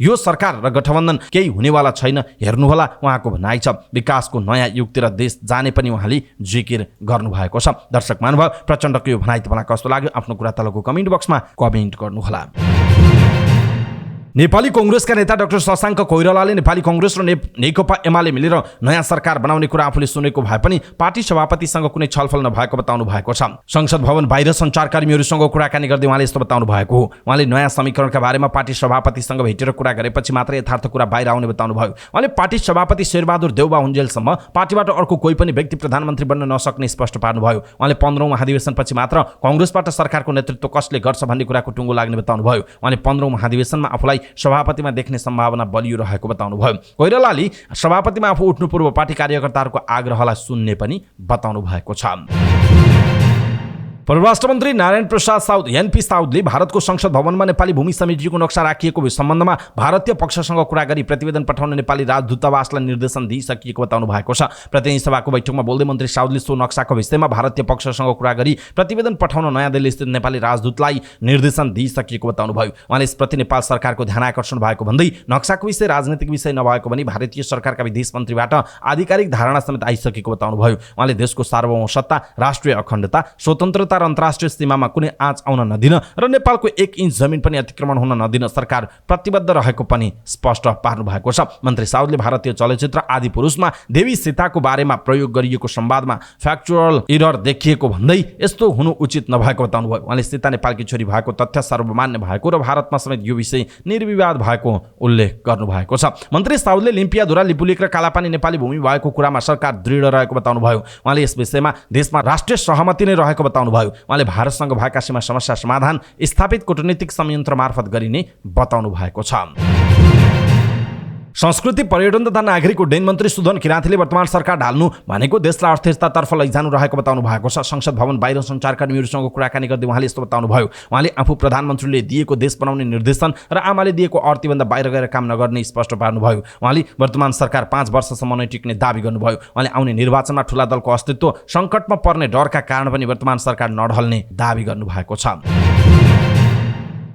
यो सरकार र गठबन्धन केही हुनेवाला छैन, हेर्नुहोला उहाँको भनाइ छ। विकासको नयाँ युगतिर देश जाने पनि उहाँले जिकिर गर्नु भएको छ। दर्शक महानुभाव, प्रचण्डको यो भनाइ तपाईँलाई कस्तो लाग्यो? आफ्नो कुरा तलको कमेन्ट बक्समा कमेन्ट गर्नुहोला। नेपाली कांग्रेसका नेता डाक्टर शशाङ्क कोइरालाले नेपाली कांग्रेस र नेकपा एमाले मिलेर नयाँ सरकार बनाउने कुरा आफूले सुनेको भए पनि पार्टी सभापतिसँग कुनै छलफल नभएको बताउनु भएको छ। संसद भवन बाहिर सञ्चारकर्मीहरूसँग कुराकानी गर्दै उहाँले यस्तो बताउनु भएको हो। उहाँले नयाँ समीकरणका बारेमा पार्टी सभापतिसँग भेटेर कुरा गरेपछि मात्र यथार्थ कुरा बाहिर आउने बताउनु भयो। उहाँले पार्टी सभापति शेरबहादुर देउबा हुन्जेलसम्म पार्टीबाट अर्को कोही पनि व्यक्ति प्रधानमन्त्री बन्न नसक्ने स्पष्ट पार्नुभयो। उहाँले 15औं महाधिवेशनपछि मात्र कांग्रेसबाट सरकारको नेतृत्व कसले गर्छ भन्ने कुराको टुङ्गो लाग्ने बताउनु भयो। उहाँले 15औं महाधिवेशनमा आफूलाई सभापतिमा देख्ने सम्भावना बलियो रहेको बताउनुभयो। कोइरालाले सभापतिमा आफू उठ्नु पूर्व पार्टी कार्यकर्ताहरूको आग्रहलाई सुन्ने पनि बताउनु भएको छ। परराष्ट्र मन्त्री नारायण प्रसाद साउद एनपी साउदले भारतको संसद भवनमा नेपाली भूमि समितिको नक्सा राखिएको सम्बन्धमा भारतीय पक्षसँग कुरा गरी प्रतिवेदन पठाउने नेपाली राजदूतावासलाई निर्देशन दिइसकिएको बताउनु भएको छ। प्रतिनिधि सभाको बैठकमा बोल्दै मन्त्री साउदले सो नक्साको विषयमा भारतीय पक्षसँग कुरा गरी प्रतिवेदन पठाउन नयाँ दिल्ली स्थित नेपाली राजदूतलाई निर्देशन दिइसकिएको बताउनुभयो। उहाँले यसप्रति नेपाल सरकारको ध्यान आकर्षण भएको भन्दै नक्साको विषय राजनीतिक विषय नभएको पनि भारतीय सरकारका विदेश मन्त्रीबाट आधिकारिक धारणा समेत आइसकेको बताउनुभयो। उहाँले देशको सार्वभौम सत्ता, राष्ट्रिय अखण्डता, स्वतन्त्रता र अन्तर्राष्ट्रिय सीमामा कुनै आँच आउन नदिन र नेपालको 1 इन्च जमिन पनि अतिक्रमण हुन नदिन सरकार प्रतिबद्ध रहेको पनि स्पष्ट पार्नु भएको छ। मन्त्री साउदले भारतीय चलचित्र आदि पुरुषमा देवी सीताको बारेमा प्रयोग गरिएको संवादमा फ्याक्चुअल एरर देखिएको भन्दै यस्तो हुनु उचित नभएको बताउनुभयो। उहाँले सीता नेपालकी छोरी भएको तथ्य सर्वमान्य भएको र भारतमा समेत यो विषय निर्विवाद भएको उल्लेख गर्नु भएको छ। मन्त्री साउदले लिम्पियाधुरा, लिपुलेक र कालापानी नेपाली भूमि भएको कुरामा सरकार दृढ रहेको बताउनुभयो। उहाँले यस विषयमा देशमा राष्ट्रिय सहमति नै रहेको बताउनुभयो। उहाँले भारतसँग भएका सीमा समस्या समाधान स्थापित कूटनीतिक संयन्त्र मार्फत गरिने बताउनु भएको छ। संस्कृति, पर्यटन तथा नागरिक उड्डयन मन्त्री सुदन किराँतीले वर्तमान सरकार ढाल्नु भनेको देशलाई अर्थव्यवस्थातर्फ लैजानु रहेको बताउनु भएको छ। संसद भवन बाहिर सञ्चारकर्मीहरूसँग कुराकानी गर्दै उहाँले यस्तो बताउनुभयो। उहाँले आफू प्रधानमन्त्रीले दिएको देश बनाउने निर्देशन र आमाले दिएको अर्थीभन्दा बाहिर गएर काम नगर्ने स्पष्ट पार्नुभयो। उहाँले वर्तमान सरकार 5 वर्षसम्म नै टिक्ने दावी गर्नुभयो। उहाँले आउने निर्वाचनमा ठुला दलको अस्तित्व सङ्कटमा पर्ने डरका कारण पनि वर्तमान सरकार नढल्ने दावी गर्नुभएको छ।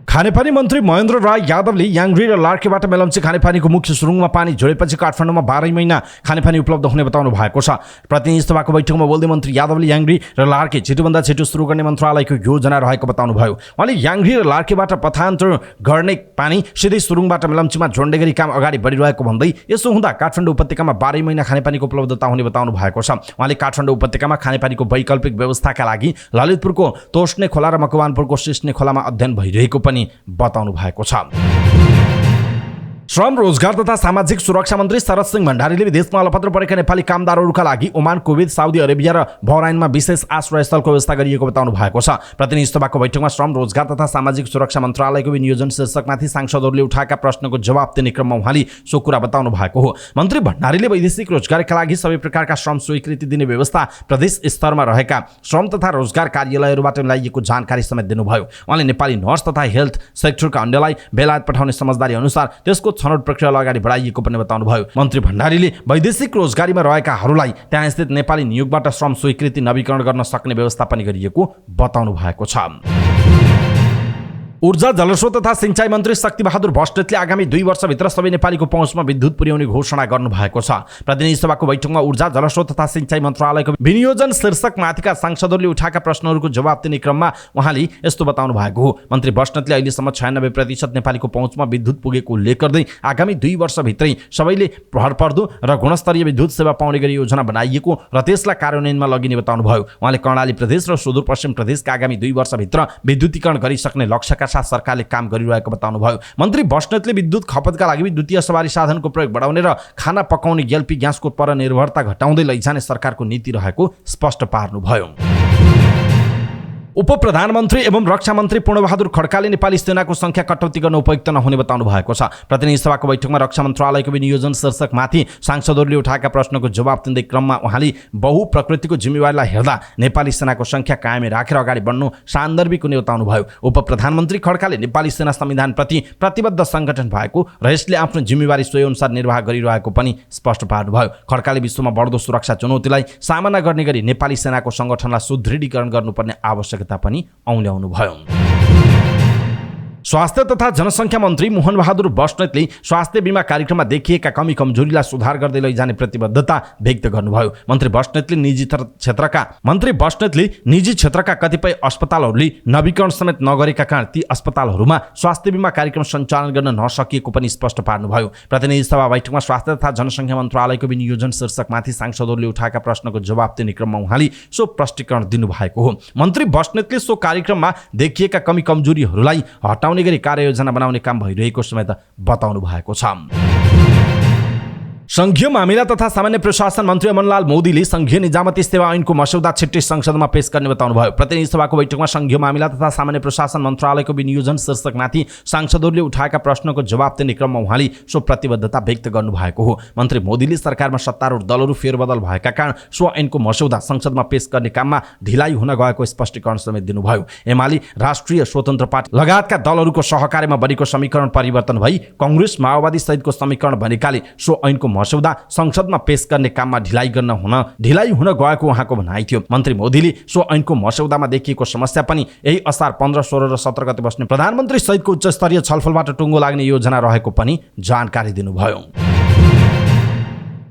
खानेपानी मन्त्री महेन्द्र राय यादवले याङ्ग्री र लार्केबाट मेलम्ची खानेपानीको मुख्य सुरुङमा पानी जोडेपछि काठमाडौँमा 12 महिना खानेपानी उपलब्ध हुने बताउनु भएको छ। प्रतिनिधि सभाको बैठकमा बोल्दै मन्त्री यादवले याङ्ग्री र लार्के छिटोभन्दा छिटो सुरु गर्ने मन्त्रालयको योजना रहेको बताउनुभयो। उहाँले याङ्ग्री र लार्केबाट पथान्तर गर्ने पानी सिधै सुरुङबाट मेलम्चीमा जोड्ने गरी काम अगाडि बढिरहेको भन्दै यसो हुँदा काठमाडौँ उपत्यकामा 12 महिना खानेपानीको उपलब्धता हुने बताउनु भएको छ। उहाँले काठमाडौँ उपत्यकामा खानेपानीको वैकल्पिक व्यवस्थाका लागि ललितपुरको तोस्ने खोला र मकवानपुरको सिस्ने खोलामा अध्ययन भइरहेको पनि बताउनु भएको छ। श्रम, रोजगार तथा सामाजिक सुरक्षा मन्त्री शरद सिंह भण्डारीले विदेशमा अलपत्र परेका नेपाली कामदारहरूका लागि ओमान, कुवेत, साउदी अरेबिया र बहराइनमा विशेष आश्रयस्थलको व्यवस्था गरिएको बताउनु भएको छ। प्रतिनिधि सभाको बैठकमा श्रम, रोजगार तथा सामाजिक सुरक्षा मन्त्रालयको विनियोजन शीर्षकमाथि सांसदहरूले उठाएका प्रश्नको जवाब दिने क्रममा उहाँले सो कुरा बताउनु भएको हो। मन्त्री भण्डारीले वैदेशिक रोजगारका लागि सबै प्रकारका श्रम स्वीकृति दिने व्यवस्था प्रदेश स्तरमा रहेका श्रम तथा रोजगार कार्यालयहरूबाट ल्याइएको जानकारी समेत दिनुभयो। उहाँले नेपाली नर्स तथा हेल्थ सेक्टरका अन्यलाई बेलायत पठाउने समझदारी अनुसार त्यसको छनौट प्रक्रियालाई अगाडि बढाइएको पनि बताउनुभयो। मन्त्री भण्डारीले वैदेशिक रोजगारीमा रहेकाहरूलाई त्यहाँ स्थित नेपाली नियोगबाट श्रम स्वीकृति नवीकरण गर्न सक्ने व्यवस्था पनि गरिएको बताउनु भएको छ। ऊर्जा, जलस्रोत तथा सिंचाई मन्त्री शक्तिबहादुर भष्टले आगामी 2 वर्षभित्र सबै नेपालीको पहुँचमा विद्युत पुर्याउने घोषणा गर्नुभएको छ। प्रतिनिधि सभाको बैठकमा ऊर्जा, जलस्रोत तथा सिंचाई मन्त्रालयको विनियोजन शीर्षकमाथिका सांसदहरूले उठाएका प्रश्नहरूको जवाब दिने क्रममा उहाँले यस्तो बताउनु भएको हो। मन्त्री भष्टले अहिलेसम्म 96% नेपालीको पहुँचमा विद्युत पुगेको उल्लेख गर्दै आगामी 2 वर्षभित्रै सबैले भरपर्दो र गुणस्तरीय विद्युत सेवा पाउने गरी योजना बनाइएको र त्यसलाई कार्यान्वयनमा लगिने बताउनुभयो। उहाँले कर्णाली प्रदेश र सुदूरपश्चिम प्रदेशका आगामी 2 वर्षभित्र विद्युतीकरण गरिसक्ने लक्ष्यका साथ सरकारले काम गरिरहेको बताउनुभयो। मन्त्री बस्नेतले विद्युत खपतका लागि विद्युतीय सवारी साधनको प्रयोग बढाउने र खाना पकाउने एलपी ग्यासको परनिर्भरता घटाउँदै लैजाने सरकारको नीति रहेको स्पष्ट पार्नुभयो। उप प्रधानमन्त्री एवं रक्षा मन्त्री पूर्णबहादुर खड्काले नेपाली सेनाको संख्या कटौती गर्न उपयुक्त नहुने बताउनु भएको छ। प्रतिनिधि सभाको बैठकमा रक्षा मन्त्रालयको विनियोजन शीर्षकमाथि सांसदहरूले उठाएका प्रश्नको जवाब दिँदै क्रममा उहाँले बहुप्रकृतिको जिम्मेवारीलाई हेर्दा नेपाली सेनाको संख्या कायमै राखेर अगाडि बढ्नु सान्दर्भिक हुने बताउनुभयो। उप प्रधानमन्त्री खड्काले नेपाली सेना संविधानप्रति प्रतिबद्ध संगठन भएको र यसले आफ्नो जिम्मेवारी सोही अनुसार निर्वाह गरिरहेको पनि स्पष्ट पार्नुभयो। खड्काले विश्वमा बढ्दो सुरक्षा चुनौतीलाई सामना गर्ने गरी नेपाली सेनाको संगठनलाई सुदृढीकरण गर्नुपर्ने आवश्यकता पनि औल्याउनु भयो। स्वास्थ्य तथा जनसङ्ख्या मन्त्री मोहन बहादुर बस्नेतले स्वास्थ्य बीमा कार्यक्रममा देखिएका कमी कमजोरीलाई सुधार गर्दै लैजाने प्रतिबद्धता व्यक्त गर्नुभयो। मन्त्री बस्नेतले निजी क्षेत्रका कतिपय अस्पतालहरूले नवीकरण समेत नगरेका कारण ती अस्पतालहरूमा स्वास्थ्य बीमा कार्यक्रम सञ्चालन गर्न नसकिएको पनि स्पष्ट पार्नुभयो। प्रतिनिधि सभा बैठकमा स्वास्थ्य तथा जनसङ्ख्या मन्त्रालयको विनियोजन शीर्षकमाथि सांसदहरूले उठाएका प्रश्नको जवाब दिने क्रममा उहाँले सो प्रष्टीकरण दिनुभएको हो। मन्त्री बस्नेतले सो कार्यक्रममा देखिएका कमी कमजोरीहरूलाई हटाउने गरी कार्ययोजना बनाउने काम भइरहेको समेत बताउनु भएको छ। संघीय मामिला तथा सामान्य प्रशासन मन्त्री अमनलाल मोदीले संघीय निजामती सेवा ऐनको मस्यौदा छिट्टै संसदमा पेश गर्ने बताउनुभयो। प्रतिनिधि सभाको बैठकमा संघीय मामिला तथा सामान्य प्रशासन मन्त्रालयको विनियोजन शीर्षकमाथि सांसदहरूले उठाएका प्रश्नको जवाब दिने क्रममा उहाँले सो प्रतिबद्धता व्यक्त गर्नुभएको हो। मन्त्री मोदीले सरकारमा सत्तारूढ दलहरू फेरबदल भएका कारण सो ऐनको मस्यौदा संसदमा पेश गर्ने काममा ढिलाइ हुन गएको स्पष्टीकरण समेत दिनुभयो। एमाले राष्ट्रिय स्वतन्त्र पार्टी लगायतका दलहरूको सहकार्यमा बनेको समीकरण परिवर्तन भई कांग्रेस माओवादी सहितको समीकरण बनेकाले सो ऐनको मस्यौदा संसदमा पेश गर्ने काममा ढिलाइ हुन गएको उहाँको भनाइ थियो। मन्त्री मोदीले सो ऐनको मस्यौदामा देखिएको समस्या पनि यही असार 15, 16 र 17 गते बस्ने प्रधानमन्त्री सहितको उच्चस्तरीय छलफलबाट टुङ्गो लाग्ने योजना रहेको पनि जानकारी दिनुभयो।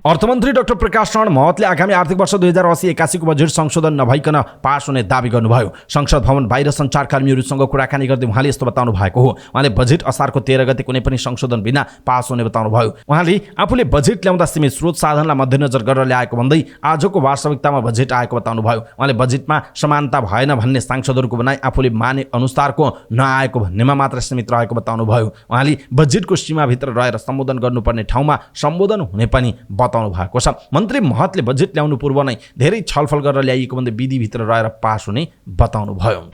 अर्थमन्त्री डाक्टर प्रकाश शरण महतले आगामी आर्थिक वर्ष 2080-81 को बजेट संशोधन नभइकन पास हुने दावी गर्नुभयो। संसद भवन बाहिर सञ्चारकर्मीहरूसँग कुराकानी गर्दै उहाँले यस्तो बताउनु भएको हो। उहाँले बजेट असारको 13 गते कुनै पनि संशोधन बिना पास हुने बताउनुभयो। उहाँले आफूले बजेट ल्याउँदा सीमित स्रोत साधनलाई मध्यनजर गरेर ल्याएको भन्दै आजको वास्तविकतामा बजेट आएको बताउनुभयो। उहाँले बजेटमा समानता भएन भन्ने सांसदहरूको भनाइ आफूले माने अनुसारको नआएको भन्नेमा मात्र सीमित रहेको बताउनुभयो। उहाँले बजेटको सीमाभित्र रहेर सम्बोधन गर्नुपर्ने ठाउँमा सम्बोधन हुने पनि बताउनु भएको छ। मन्त्री महतले बजेट ल्याउनु पूर्व नै धेरै छलफल गरेर ल्याइएको भन्दै विधिभित्र रहेर पास हुने बताउनु भयो।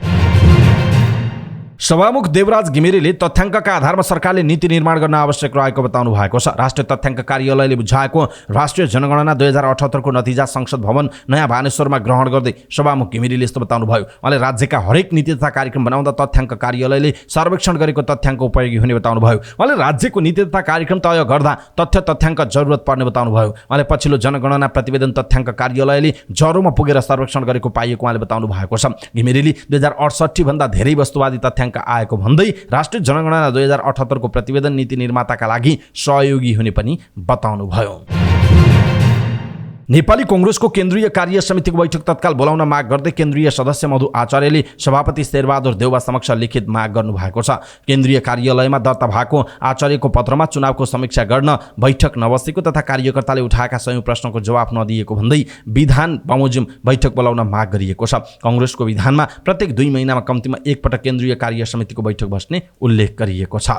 सभामुख देवराज घिमिरेले तथ्याङ्कका आधारमा सरकारले नीति निर्माण गर्न आवश्यक रहेको बताउनु भएको छ। राष्ट्रिय तथ्याङ्क कार्यालयले बुझाएको राष्ट्रिय जनगणना 2078 को नतिजा संसद भवन नयाँ भानेश्वरमा ग्रहण गर्दै सभामुख घिमिरेले यस्तो बताउनु भयो। उहाँले राज्यका हरेक नीति तथा कार्यक्रम बनाउँदा तथ्याङ्क कार्यालयले सर्वेक्षण गरेको तथ्याङ्क उपयोगी हुने बताउनु भयो। उहाँले राज्यको नीति तथा कार्यक्रम तय गर्दा तथ्याङ्क जरुरत पर्ने बताउनु भयो। उहाँले पछिल्लो जनगणना प्रतिवेदन तथ्याङ्क कार्यालयले जरोमा पुगेर सर्वेक्षण गरेको पाइएको उहाँले बताउनु भएको छ। घिमिरेले 2068 भन्दा धेरै वस्तुवादी तथ्याङ्क आएको भन्दै राष्ट्रिय जनगणना 2078 को प्रतिवेदन नीति निर्माताका लागि सहयोगी हुने पनि बताउनु भयो। नेपाली कांग्रेसको केन्द्रीय कार्य समितिको बैठक तत्काल बोलाउन माग गर्दै केन्द्रीय सदस्य मधु आचार्यले सभापति शेरबहादुर देउवा समक्ष लिखित माग गर्नु भएको छ। केन्द्रीय कार्यालयमा दर्ता भएको आचार्यको पत्रमा चुनावको समीक्षा गर्न बैठक नबसेको तथा कार्यकर्ताले उठाएका सयौं प्रश्नको जवाफ नदिएको भन्दै विधान बमोजिम बैठक बोलाउन माग गरिएको छ। कांग्रेसको विधानमा प्रत्येक 2 महिनामा कम्तीमा एक पटक केन्द्रीय कार्य समितिको बैठक बस्ने उल्लेख गरिएको छ।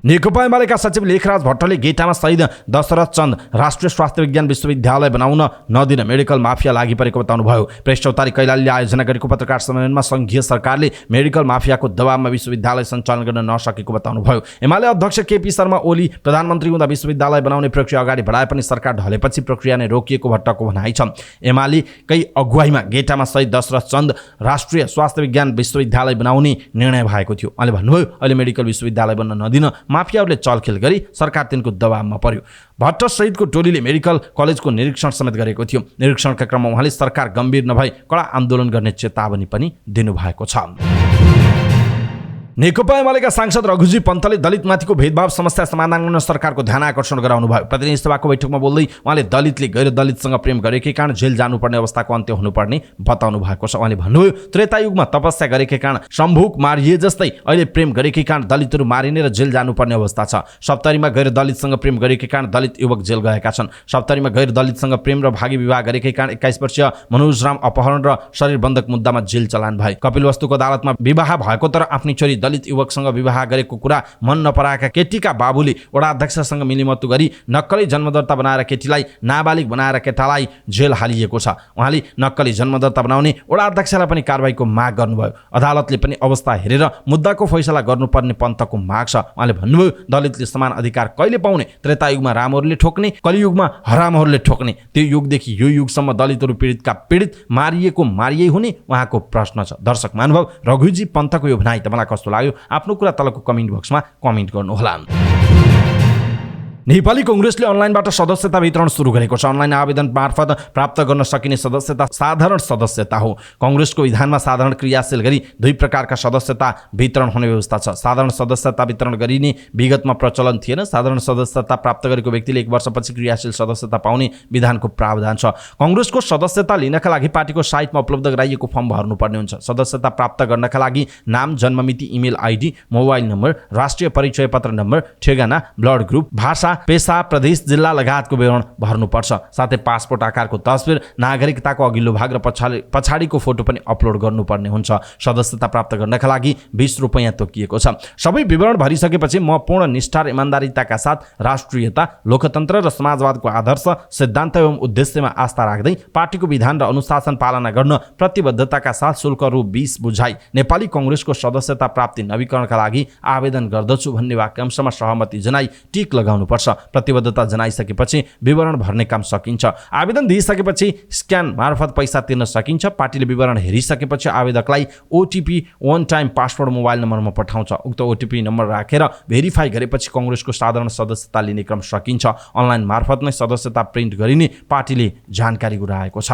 नेकपा एमालेका सचिव लेखराज भट्टले गेटामा शहीद दशरथ चन्द राष्ट्रिय स्वास्थ्य विज्ञान विश्वविद्यालय बनाउन नदिन मेडिकल माफिया लागि परेको बताउनुभयो। प्रेस चौतारी कैलालीले आयोजना गरेको पत्रकार सम्मेलनमा संघीय सरकारले मेडिकल माफियाको दबावमा विश्वविद्यालय सञ्चालन गर्न नसकेको बताउनुभयो। एमाले अध्यक्ष केपी शर्मा ओली प्रधानमन्त्री हुँदा विश्वविद्यालय बनाउने प्रक्रिया अगाडि बढाए पनि सरकार ढलेपछि प्रक्रिया नै रोकिएको भट्टको भनाइ छ। एमालेकै अगुवाईमा गेटामा शहीद दशरथ चन्द राष्ट्रिय स्वास्थ्य विज्ञान विश्वविद्यालय बनाउने निर्णय भएको थियो। उहाँले भन्नुभयो अहिले मेडिकल विश्वविद्यालय बन्न नदिन माफियाहरूले चलखेल गरी सरकार तिनको दबावमा पर्यो। भट्ट सहितको टोलीले मेडिकल कलेजको निरीक्षण समेत गरेको थियो। निरीक्षणका क्रममा उहाँले सरकार गम्भीर नभई कडा आन्दोलन गर्ने चेतावनी पनि दिनुभएको छ। नेकपा एमालेका सांसद रघुजी पन्तले दलितमाथिको भेदभाव समस्या समाधान गर्न सरकारको ध्यान आकर्षण गराउनु भयो। प्रतिनिधि सभाको बैठकमा बोल्दै उहाँले दलितले गैर दलितसँग प्रेम गरेकै कारण जेल जानुपर्ने अवस्थाको अन्त्य हुनुपर्ने बताउनु भएको छ। उहाँले भन्नुभयो त्रेतायुगमा तपस्या गरेकै कारण सम्भोग मारिए जस्तै अहिले प्रेम गरेकै कारण दलितहरू मारिने र जेल जानुपर्ने अवस्था छ। सप्तरीमा गैर दलितसँग प्रेम गरेकै कारण दलित युवक जेल गएका छन्। सप्तरीमा गैर दलितसँग प्रेम र भागी विवाह गरेकै कारण 21 वर्षीय मनोज राम अपहरण र शरीर बन्धक मुद्दामा जेल चलान भए। कपिलवस्तुको अदालतमा विवाह भएको तर आफ्नी छोरी दलित युवकसँग विवाह गरेको कुरा मन नपराएका केटीका बाबुले वडा अध्यक्षसँग मिलिमत्तु गरी नक्कली जन्मदर्ता बनाएर केटीलाई नाबालिग बनाएर केटालाई जेल हालिएको छ। उहाँले नक्कली जन्मदर्ता बनाउने वडा अध्यक्षलाई पनि कारबाहीको माग गर्नुभयो। अदालतले पनि अवस्था हेरेर मुद्दाको फैसला गर्नुपर्ने पन्तको माग छ। उहाँले भन्नुभयो दलितले समान अधिकार कहिले पाउने? त्रेतायुगमा रामहरूले ठोक्ने, कलियुगमा हरामहरूले ठोक्ने। त्यो युगदेखि यो युगसम्म दलितहरू पीडितका पीडित, मारिएको मारियै हुने उहाँको प्रश्न छ। दर्शक महानुभाव, रघुजी पन्तको यो भनाइ तपाईँलाई कस्तो लाग्यो? आफ्नो कुरा तलको कमेन्ट बक्समा कमेन्ट गर्नुहोला। नेपाली कांग्रेसले अनलाइनबाट सदस्यता वितरण सुरु गरेको छ। अनलाइन आवेदन मार्फत प्राप्त गर्न सकिने सदस्यता साधारण सदस्यता हो। कांग्रेसको विधानमा साधारण क्रियाशील गरी दुई प्रकारका सदस्यता वितरण हुने व्यवस्था छ। साधारण सदस्यता वितरण गरिने विगतमा प्रचलन थिएन। साधारण सदस्यता प्राप्त गरेको व्यक्तिले 1 वर्षपछि क्रियाशील सदस्यता पाउने विधानको प्रावधान छ। कांग्रेसको सदस्यता लिनका लागि पार्टीको साइटमा उपलब्ध गराइएको फर्म भर्नुपर्ने हुन्छ। सदस्यता प्राप्त गर्नका लागि नाम, जन्ममिति, इमेल आइडी, मोबाइल नम्बर, राष्ट्रिय परिचय पत्र नम्बर, ठेगाना, ब्लड ग्रुप, भाषा, पेशा, प्रदेश, जिल्ला लगायतको विवरण भर्नुपर्छ। साथै पासपोर्ट आकारको तस्बिर, नागरिकताको अघिल्लो भाग र पछाडिको फोटो पनि अपलोड गर्नुपर्ने हुन्छ। सदस्यता प्राप्त गर्नका लागि 20 रुपैयाँ तोकिएको छ। सबै विवरण भरिसकेपछि म पूर्ण निष्ठा र इमान्दारिताका साथ राष्ट्रियता, लोकतन्त्र र समाजवादको आदर्श, सिद्धान्त एवं उद्देश्यमा आस्था राख्दै पार्टीको विधान र अनुशासन पालना गर्न प्रतिबद्धताका साथ शुल्क रु 20 बुझाइ नेपाली कांग्रेसको सदस्यता प्राप्ति नवीकरणका लागि आवेदन गर्दछु भन्ने वाक्यांशमा सहमति जनाई टिक लगाउनुपर्छ। प्रतिबद्धता जनाइसकेपछि विवरण भर्ने काम सकिन्छ। आवेदन दिइसकेपछि स्क्यान मार्फत पैसा तिर्न सकिन्छ। पार्टीले विवरण हेरिसकेपछि आवेदकलाई ओटिपी, वन टाइम पासवर्ड मोबाइल नम्बरमा पठाउँछ। उक्त ओटिपी नम्बर राखेर भेरिफाई गरेपछि कांग्रेसको साधारण सदस्यता लिने क्रम सकिन्छ। अनलाइन मार्फत नै सदस्यता प्रिन्ट गरिने पार्टीले जानकारी गराएको छ।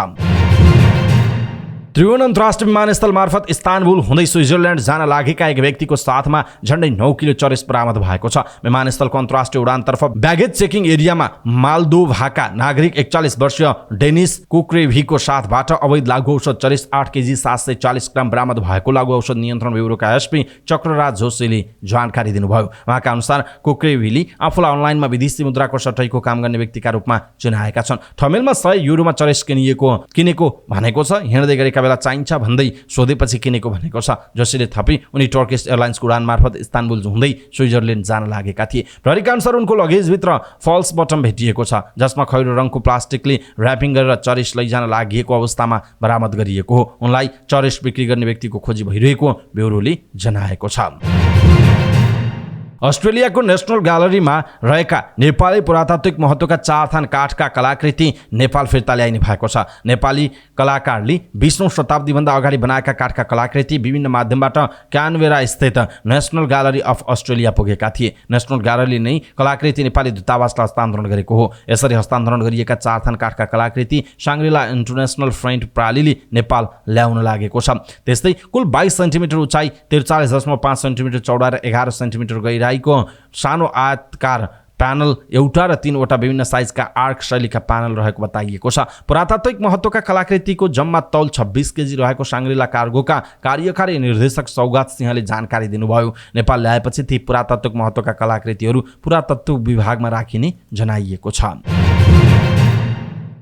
त्रिभुवन अन्तर्राष्ट्रिय विमानस्थल मार्फत इस्तानबुल हुँदै स्विजरल्यान्ड जान लागेका एक व्यक्तिको साथमा झण्डै 9 किलो चरस बरामद भएको छ। विमानस्थलको अन्तर्राष्ट्रिय उडानतर्फ ब्यागेज चेकिङ एरियामा मालदोभाका नागरिक 41 वर्षीय डेनिस कुक्रेभीको साथबाट अवैध लागु औषध चरस 8 केजी 740 ग्राम बरामद भएको लागु औषध नियन्त्रण ब्युरोका एसपी चक्रराज जोशीले जानकारी दिनुभयो। उहाँका अनुसार कुक्रेभीले आफूलाई अनलाइनमा विदेशी मुद्राको सट्टैको काम गर्ने व्यक्तिका रूपमा चिनाएका छन्। ठमेलमा 100 युरोमा चरस किनेको भनेको छ। हिँड्दै गरेका बेला चाहिन्छ भन्दै सोधेपछि किनेको भनेको छ। जोशीले थपी उनी टर्किस एयरलाइन्सको उडान मार्फत इस्तानबुल हुँदै स्विजरल्यान्ड जान लागेका थिए। प्रहरीका अनुसार उनको लगेजभित्र फल्स बटम भेटिएको छ, जसमा खैरो रङको प्लास्टिकले र्यापिङ गरेर चरस लैजान लागेको अवस्थामा बरामद गरिएको हो। उनलाई चरस बिक्री गर्ने व्यक्तिको खोजी भइरहेको ब्युरोले जनाएको छ। अस्ट्रेलियाको नेशनल ग्यालरीमा रहेका नेपाली पुरातात्विक महत्त्वका 4 थान काठका कलाकृति नेपाल फिर्ता ल्याइने भएको छ। नेपाली कलाकारले 20औं शताब्दीभन्दा अगाडि बनाएका काठका कलाकृति विभिन्न माध्यमबाट क्यानबेरा स्थित नेशनल ग्यालरी अफ अस्ट्रेलिया पुगेका थिए। नेशनल ग्यालरीले नै कलाकृति नेपाली दूतावासलाई हस्तान्तरण गरेको हो। यसरी हस्तान्तरण गरिएका 4 थान काठका कलाकृति सांग्रिला इन्टरनेसनल फ्रन्ट प्रालीले नेपाल ल्याउन लागेको छ। त्यस्तै कुल 22 सेन्टिमिटर उचाइ, 43.5 सेन्टिमिटर चौडा र 11 सेन्टिमिटर गहिराई सानो आयतकार प्यानल, एउटा र 3 वटा विभिन्न साइजका आर्क शैलीका प्यानल रहेको बताइएको छ। पुरातात्विक महत्त्वका कलाकृतिको जम्मा तौल 26 केजी रहेको सांग्रिला कार्गोका कार्यकारी निर्देशक सौगात सिंहले जानकारी दिनुभयो। नेपाल ल्याएपछि ती पुरातात्विक महत्त्वका कलाकृतिहरू पुरातत्व विभागमा राखिने जनाइएको छ।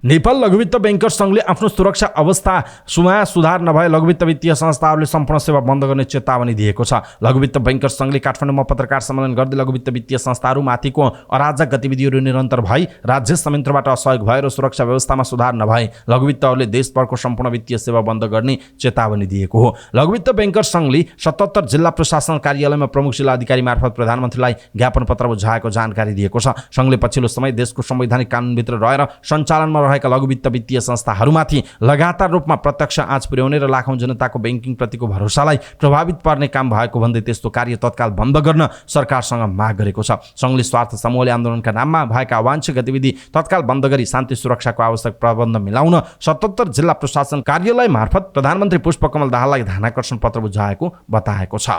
नेपाल लघुवित्त बैंकर्स संघले आफ्नो सुरक्षा अवस्थामा सुधार नभए लघुवित्त वित्तीय संस्थाहरूले सम्पूर्ण सेवा बन्द गर्ने चेतावनी दिएको छ। लघुवित्त बैंकर्स संघले काठमाडौँमा पत्रकार सम्मेलन गर्दै लघुवित्त वित्तीय संस्थाहरूमाथिको अराजक गतिविधिहरू निरन्तर भई राज्य संयन्त्रबाट असहयोग भएर सुरक्षा व्यवस्थामा सुधार नभए लघुवित्तहरूले देशभरको सम्पूर्ण वित्तीय सेवा बन्द गर्ने चेतावनी दिएको हो। लघुवित्त बैंकर्स संघले 77 जिल्ला प्रशासन कार्यालयमा प्रमुख जिल्ला अधिकारी मार्फत प्रधानमन्त्रीलाई ज्ञापन पत्र बुझाएको जानकारी दिएको छ। संघले पछिल्लो समय देशको संवैधानिक कानुनभित्र रहेर सञ्चालनमा रहेका लघुवित्त वित्तीय संस्थाहरूमाथि लगातार रूपमा प्रत्यक्ष आँच पुर्याउने र लाखौं जनताको बैंकिङ प्रतिको भरोसालाई प्रभावित पार्ने काम भएको भन्दै त्यस्तो कार्य तत्काल बन्द गर्न सरकारसँग माग गरेको छ। संघले स्वार्थ समूहले आन्दोलनका नाममा भएका अवांछित गतिविधि तत्काल बन्द गरी शान्ति सुरक्षाको आवश्यक प्रबन्ध मिलाउन 77 जिल्ला प्रशासन कार्यालय मार्फत प्रधानमन्त्री पुष्पकमल दाहाललाई ध्यानाकर्षण पत्र बुझाएको बताएको छ।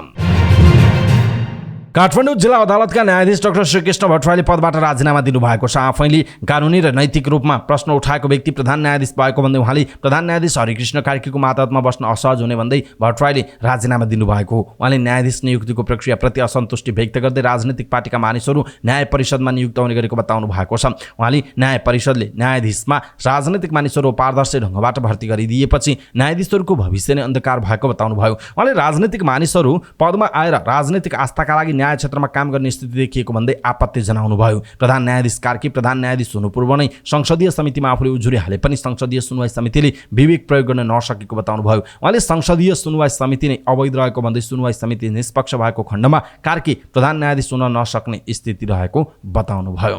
काठमाडौँ जिल्ला अदालतका न्यायाधीश डाक्टर श्रीकृष्ण भट्टराईले पदबाट राजीनामा दिनुभएको छ। आफैले कानुनी र नैतिक रूपमा प्रश्न उठाएको व्यक्ति प्रधान न्यायाधीश भएको भन्दै उहाँले प्रधान न्यायाधीश हरिकृष्ण कार्कीको मातहतमा बस्न असहज हुने भन्दै भट्टराईले राजीनामा दिनुभएको हो। उहाँले न्यायाधीश नियुक्तिको प्रक्रियाप्रति असन्तुष्टि व्यक्त गर्दै राजनीतिक पार्टीका मानिसहरू न्याय परिषदमा नियुक्त हुने गरेको बताउनु भएको छ। उहाँले न्याय परिषदले न्यायाधीशमा राजनीतिक मानिसहरू पारदर्शी ढङ्गबाट भर्ती गरिदिएपछि न्यायाधीशहरूको भविष्य नै अन्धकार भएको बताउनु भयो। उहाँले राजनीतिक मानिसहरू पदमा आएर राजनीतिक आस्थाका लागि न्याय क्षेत्रमा काम गर्ने स्थिति देखिएको भन्दै आपत्ति जनाउनु भयो। प्रधान न्यायाधीश कार्की प्रधान न्यायाधीश हुनु पूर्व नै संसदीय समितिमा आफूले उजुरी हाले पनि संसदीय सुनवाई समितिले विवेक प्रयोग गर्न नसकेको बताउनु भयो। उहाँले संसदीय सुनवाई समिति नै अवैध रहेको भन्दै सुनवाई समिति निष्पक्ष भएको खण्डमा कार्की प्रधान न्यायाधीश हुन नसक्ने स्थिति रहेको बताउनु भयो।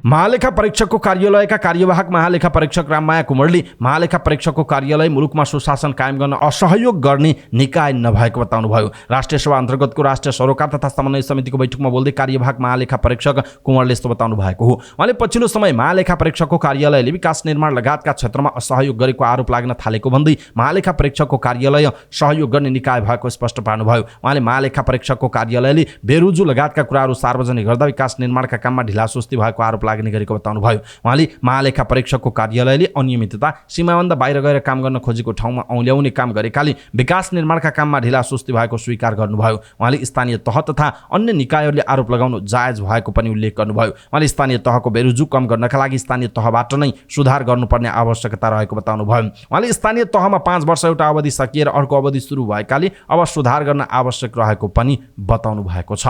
महालेखा परीक्षकको कार्यालयका कार्यवाहक महालेखा परीक्षक राममाया कुँवरले महालेखा परीक्षकको कार्यालय मुलुकमा सुशासन कायम गर्न असहयोग गर्ने निकाय नभएको बताउनु भयो। राष्ट्रिय सभा अन्तर्गतको राष्ट्रिय सरोकार तथा समन्वय समितिको बैठकमा बोल्दै कार्यवाहक महालेखा परीक्षक कुँवरले यस्तो बताउनु भएको हो। उहाँले पछिल्लो समय महालेखा परीक्षकको कार्यालयले विकास निर्माण लगायतका क्षेत्रमा असहयोग गरेको आरोप लाग्न थालेको भन्दै महालेखा परीक्षकको कार्यालय सहयोग गर्ने निकाय भएको स्पष्ट पार्नुभयो। उहाँले महालेखा परीक्षकको कार्यालयले बेरुजु लगायतका कुराहरू सार्वजनिक गर्दा विकास निर्माणका काममा ढिलासुस्ती भएको आरोप लाग्ने गरेको बताउनु भयो। उहाँले महालेखा परीक्षकको कार्यालयले अनियमितता सीमाभन्दा बाहिर गएर काम गर्न खोजेको ठाउँमा औल्याउने काम गरेकाले विकास निर्माणका काममा ढिलासुस्ती भएको स्वीकार गर्नुभयो। उहाँले स्थानीय तह तथा अन्य निकायहरूले आरोप लगाउनु जायज भएको पनि उल्लेख गर्नुभयो। उहाँले स्थानीय तहको बेरुजु कम गर्नका लागि स्थानीय तहबाट नै सुधार गर्नुपर्ने आवश्यकता रहेको बताउनु भयो। उहाँले स्थानीय तहमा 5 वर्ष एउटा अवधि सकिएर अर्को अवधि सुरु भएकाले अब सुधार गर्न आवश्यक रहेको पनि बताउनु भएको छ।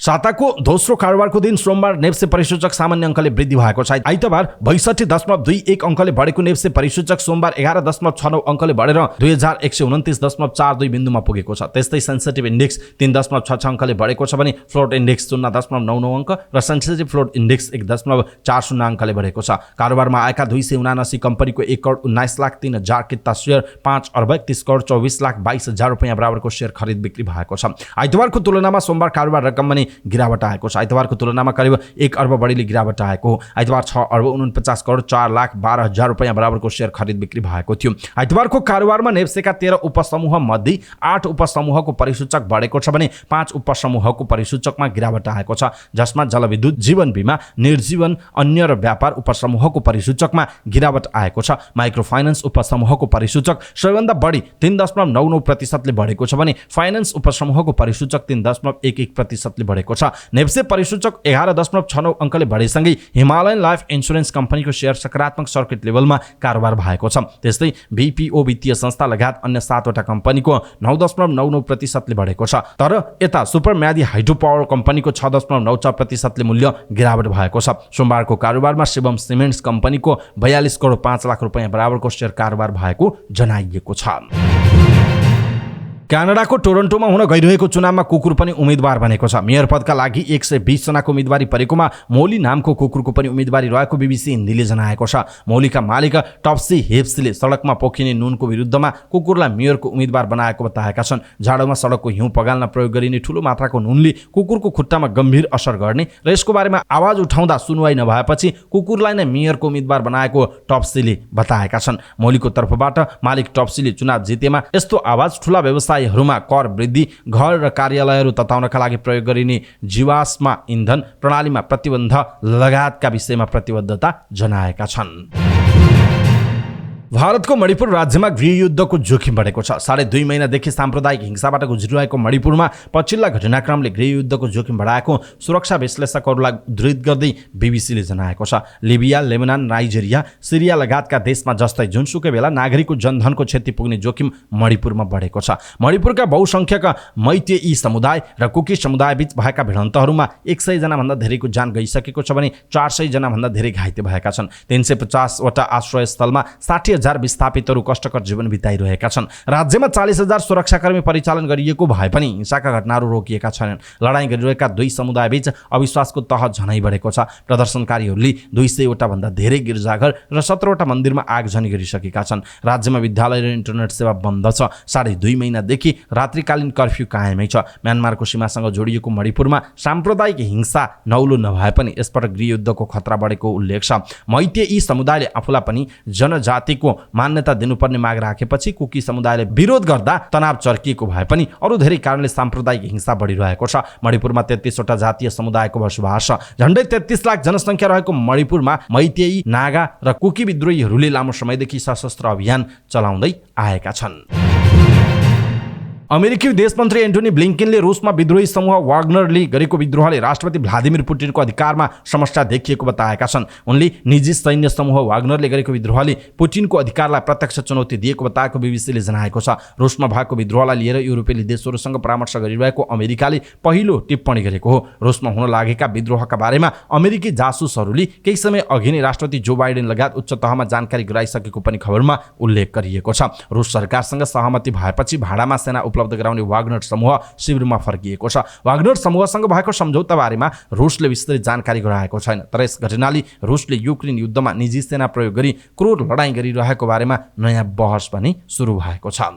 साताको दोस्रो कारोबारको दिन सोमबार नेप्से परिसूचक सामान्य अङ्कले वृद्धि भएको छ। आइतबार 62.21 अङ्कले बढेको नेप्से परिसूचक सोमबार 11.69 अङ्कले बढेर 2129.42 बिन्दुमा पुगेको छ। त्यस्तै सेन्सिटिभ इन्डेक्स 3.66 अङ्कले बढेको छ भने फ्लोट इन्डेक्स 0.99 अङ्क र सेन्सिटिभ फ्लोट इन्डेक्स 1.40 अङ्कले बढेको छ। कारोबारमा आएका 279 कम्पनीको 1,19,03,000 किता सेयर 5,31,24,22,000 रुपैयाँ बराबरको सेयर खरिद बिक्री भएको छ। आइतबारको तुलनामा सोमबार कारोबार रकम पनि गिरावट आएको छ। आइतबारको तुलनामा करिब 1 अर्ब बढीले गिरावट आएको हो। आइतबार 6,49,04,04,00,000 रुपैयाँ बराबरको सेयर खरिद बिक्री भएको थियो। आइतबारको कारोबारमा नेप्सेका 13 उपसमूह मध्ये 8 उपसमूहको परिसूचक बढेको छ भने 5 उपसमूहको परिसूचकमा गिरावट आएको छ, जसमा जलविद्युत, जीवन बीमा, निर्जीवन, अन्य र व्यापार उपसमूहको परिसूचकमा गिरावट आएको छ। माइक्रो फाइनान्स उपसमूहको परिसूचक सबैभन्दा बढी 3.99% बढेको छ भने फाइनान्स उपसमूहको परिसूचक 3.11% बढेको छ। नेप्से परिसूचक 11.69 अङ्कले बढेसँगै हिमालयन लाइफ इन्स्योरेन्स कम्पनीको सेयर सकारात्मक सर्किट लेभलमा कारोबार भएको छ। त्यस्तै बीपीओ वित्तीय संस्था लगायत अन्य 7 वटा कम्पनीको 9.99% बढेको छ। तर यता सुपर म्यादी हाइड्रो पावर कम्पनीको 6.94% मूल्य गिरावट भएको छ। सोमबारको कारोबारमा शिवम सिमेन्ट्स कम्पनीको 42 करोड 5 लाख रुपैयाँ बराबरको सेयर कारोबार भएको जनाइएको छ। क्यानाडाको टोरन्टोमा हुन गइरहेको चुनावमा कुकुर पनि उम्मेदवार बनेको छ। मेयर पदका लागि 120 जनाको उम्मेदवारी परेकोमा मौली नामको कुकुरको पनि उम्मेदवारी रहेको बीबीसी हिन्दीले जनाएको छ। मौलीका मालिक टप्सी हेप्सीले सडकमा पोखिने नुनको विरुद्धमा कुकुरलाई मेयरको उम्मेदवार बनाएको बताएका छन्। जाडोमा सडकको हिउँ पगाल्न प्रयोग गरिने ठूलो मात्राको नुनले कुकुरको खुट्टामा गम्भीर असर गर्ने र यसको बारेमा आवाज उठाउँदा सुनवाई नभएपछि कुकुरलाई नै मेयरको उम्मेदवार बनाएको टप्सीले बताएका छन्। मौलीको तर्फबाट मालिक टप्सीले चुनाव जितेमा यस्तो आवाज ठूला व्यवसाय मा कर वृद्धि, घर र कार्यालयहरू तताउनका लागि प्रयोग गरिने जीवाश्म इंधन प्रणालीमा प्रतिबन्ध लगायतका विषयमा प्रतिबद्धता जनाएका छन्। भारतको मणिपुर राज्यमा गृहयुद्धको जोखिम बढेको छ। 2.5 महिनादेखि साम्प्रदायिक हिंसाबाट गुज्रिरहेको मणिपुरमा पछिल्ला घटनाक्रमले गृहयुद्धको जोखिम बढाएको सुरक्षा विश्लेषकहरूलाई उद्धृत गर्दै बीबीसीले जनाएको छ। लिबिया, लेबनान, नाइजेरिया, सिरिया लगायतका देशमा जस्तै जुनसुकै बेला नागरिकको जनधनको क्षति पुग्ने जोखिम मणिपुरमा बढेको छ। मणिपुरका बहुसंख्यक मैतेई समुदाय र कुकी समुदाय बीच भएका भिडन्तहरूमा 100 जना भन्दा धेरैको जान गइसकेको छ भने 400 जना भन्दा धेरै घाइते भएका छन्। 350 वटा आश्रय स्थलमा 60,000 विस्थापितहरू कष्टकर जीवन बिताइरहेका छन्। राज्यमा 40,000 सुरक्षाकर्मी परिचालन गरिएको भए पनि हिंसाका घटनाहरू रोकिएका छैनन्। लडाईँ गरिरहेका दुई समुदायबीच अविश्वासको तह झनै बढेको छ। प्रदर्शनकारीहरूले 200 वटा भन्दा धेरै गिर्जाघर र 17 वटा मन्दिरमा आगजनी गरिसकेका छन्। राज्यमा विद्यालय र इन्टरनेट सेवा बन्द छ। 2.5 महिनादेखि रात्रिकालीन कर्फ्यू कायमै छ। म्यानमारको सीमासँग जोडिएको मणिपुरमा साम्प्रदायिक हिंसा नौलो नभए पनि यसपटक गृहयुद्धको खतरा बढेको उल्लेख छ। मैतेई समुदायले आफूलाई पनि जनजातिको समुदायको मान्यता दिनुपर्ने माग राखेपछि कुकी समुदायले विरोध गर्दा तनाव चर्किएको भए पनि अरू धेरै कारणले साम्प्रदायिक हिंसा बढिरहेको छ। मणिपुरमा 33 वटा जातीय समुदायको बसोबास छ। झन्डै 33 लाख जनसङ्ख्या रहेको मणिपुरमा मैतेई, नागा र कुकी विद्रोहीहरूले लामो समयदेखि सशस्त्र अभियान चलाउँदै आएका छन्। अमेरिकी विदेश मन्त्री एन्टोनी ब्लिङ्केनले रुसमा विद्रोही समूह वाग्नरले गरेको विद्रोहले राष्ट्रपति भ्लादिमिर पुटिनको अधिकारमा समस्या देखिएको बताएका छन्। उनले निजी सैन्य समूह वाग्नरले गरेको विद्रोहले पुटिनको अधिकारलाई प्रत्यक्ष चुनौती दिएको बताएको बीबीसीले जनाएको छ। रुसमा भएको विद्रोहलाई लिएर युरोपेली देशहरूसँग परामर्श गरिरहेको अमेरिकाले पहिलो टिप्पणी गरेको हो। रुसमा हुन लागेका विद्रोहका बारेमा अमेरिकी जासुसहरूले केही समय अघि नै राष्ट्रपति जो बाइडेन लगायत उच्च तहमा जानकारी गराइसकेको पनि खबरमा उल्लेख गरिएको छ। रुस सरकारसँग सहमति भएपछि भाडामा सेना उपलब्ध गराउने वाग्नर समूह शिविरमा फर्किएको छ। वाग्नर समूहसँग भएको सम्झौता बारेमा रुसले विस्तृत जानकारी गराएको छैन, तर यस घटनाले रुसले युक्रेन युद्धमा निजी सेना प्रयोग गरी क्रूर लडाईँ गरिरहेको बारेमा नयाँ बहस पनि सुरु भएको छ।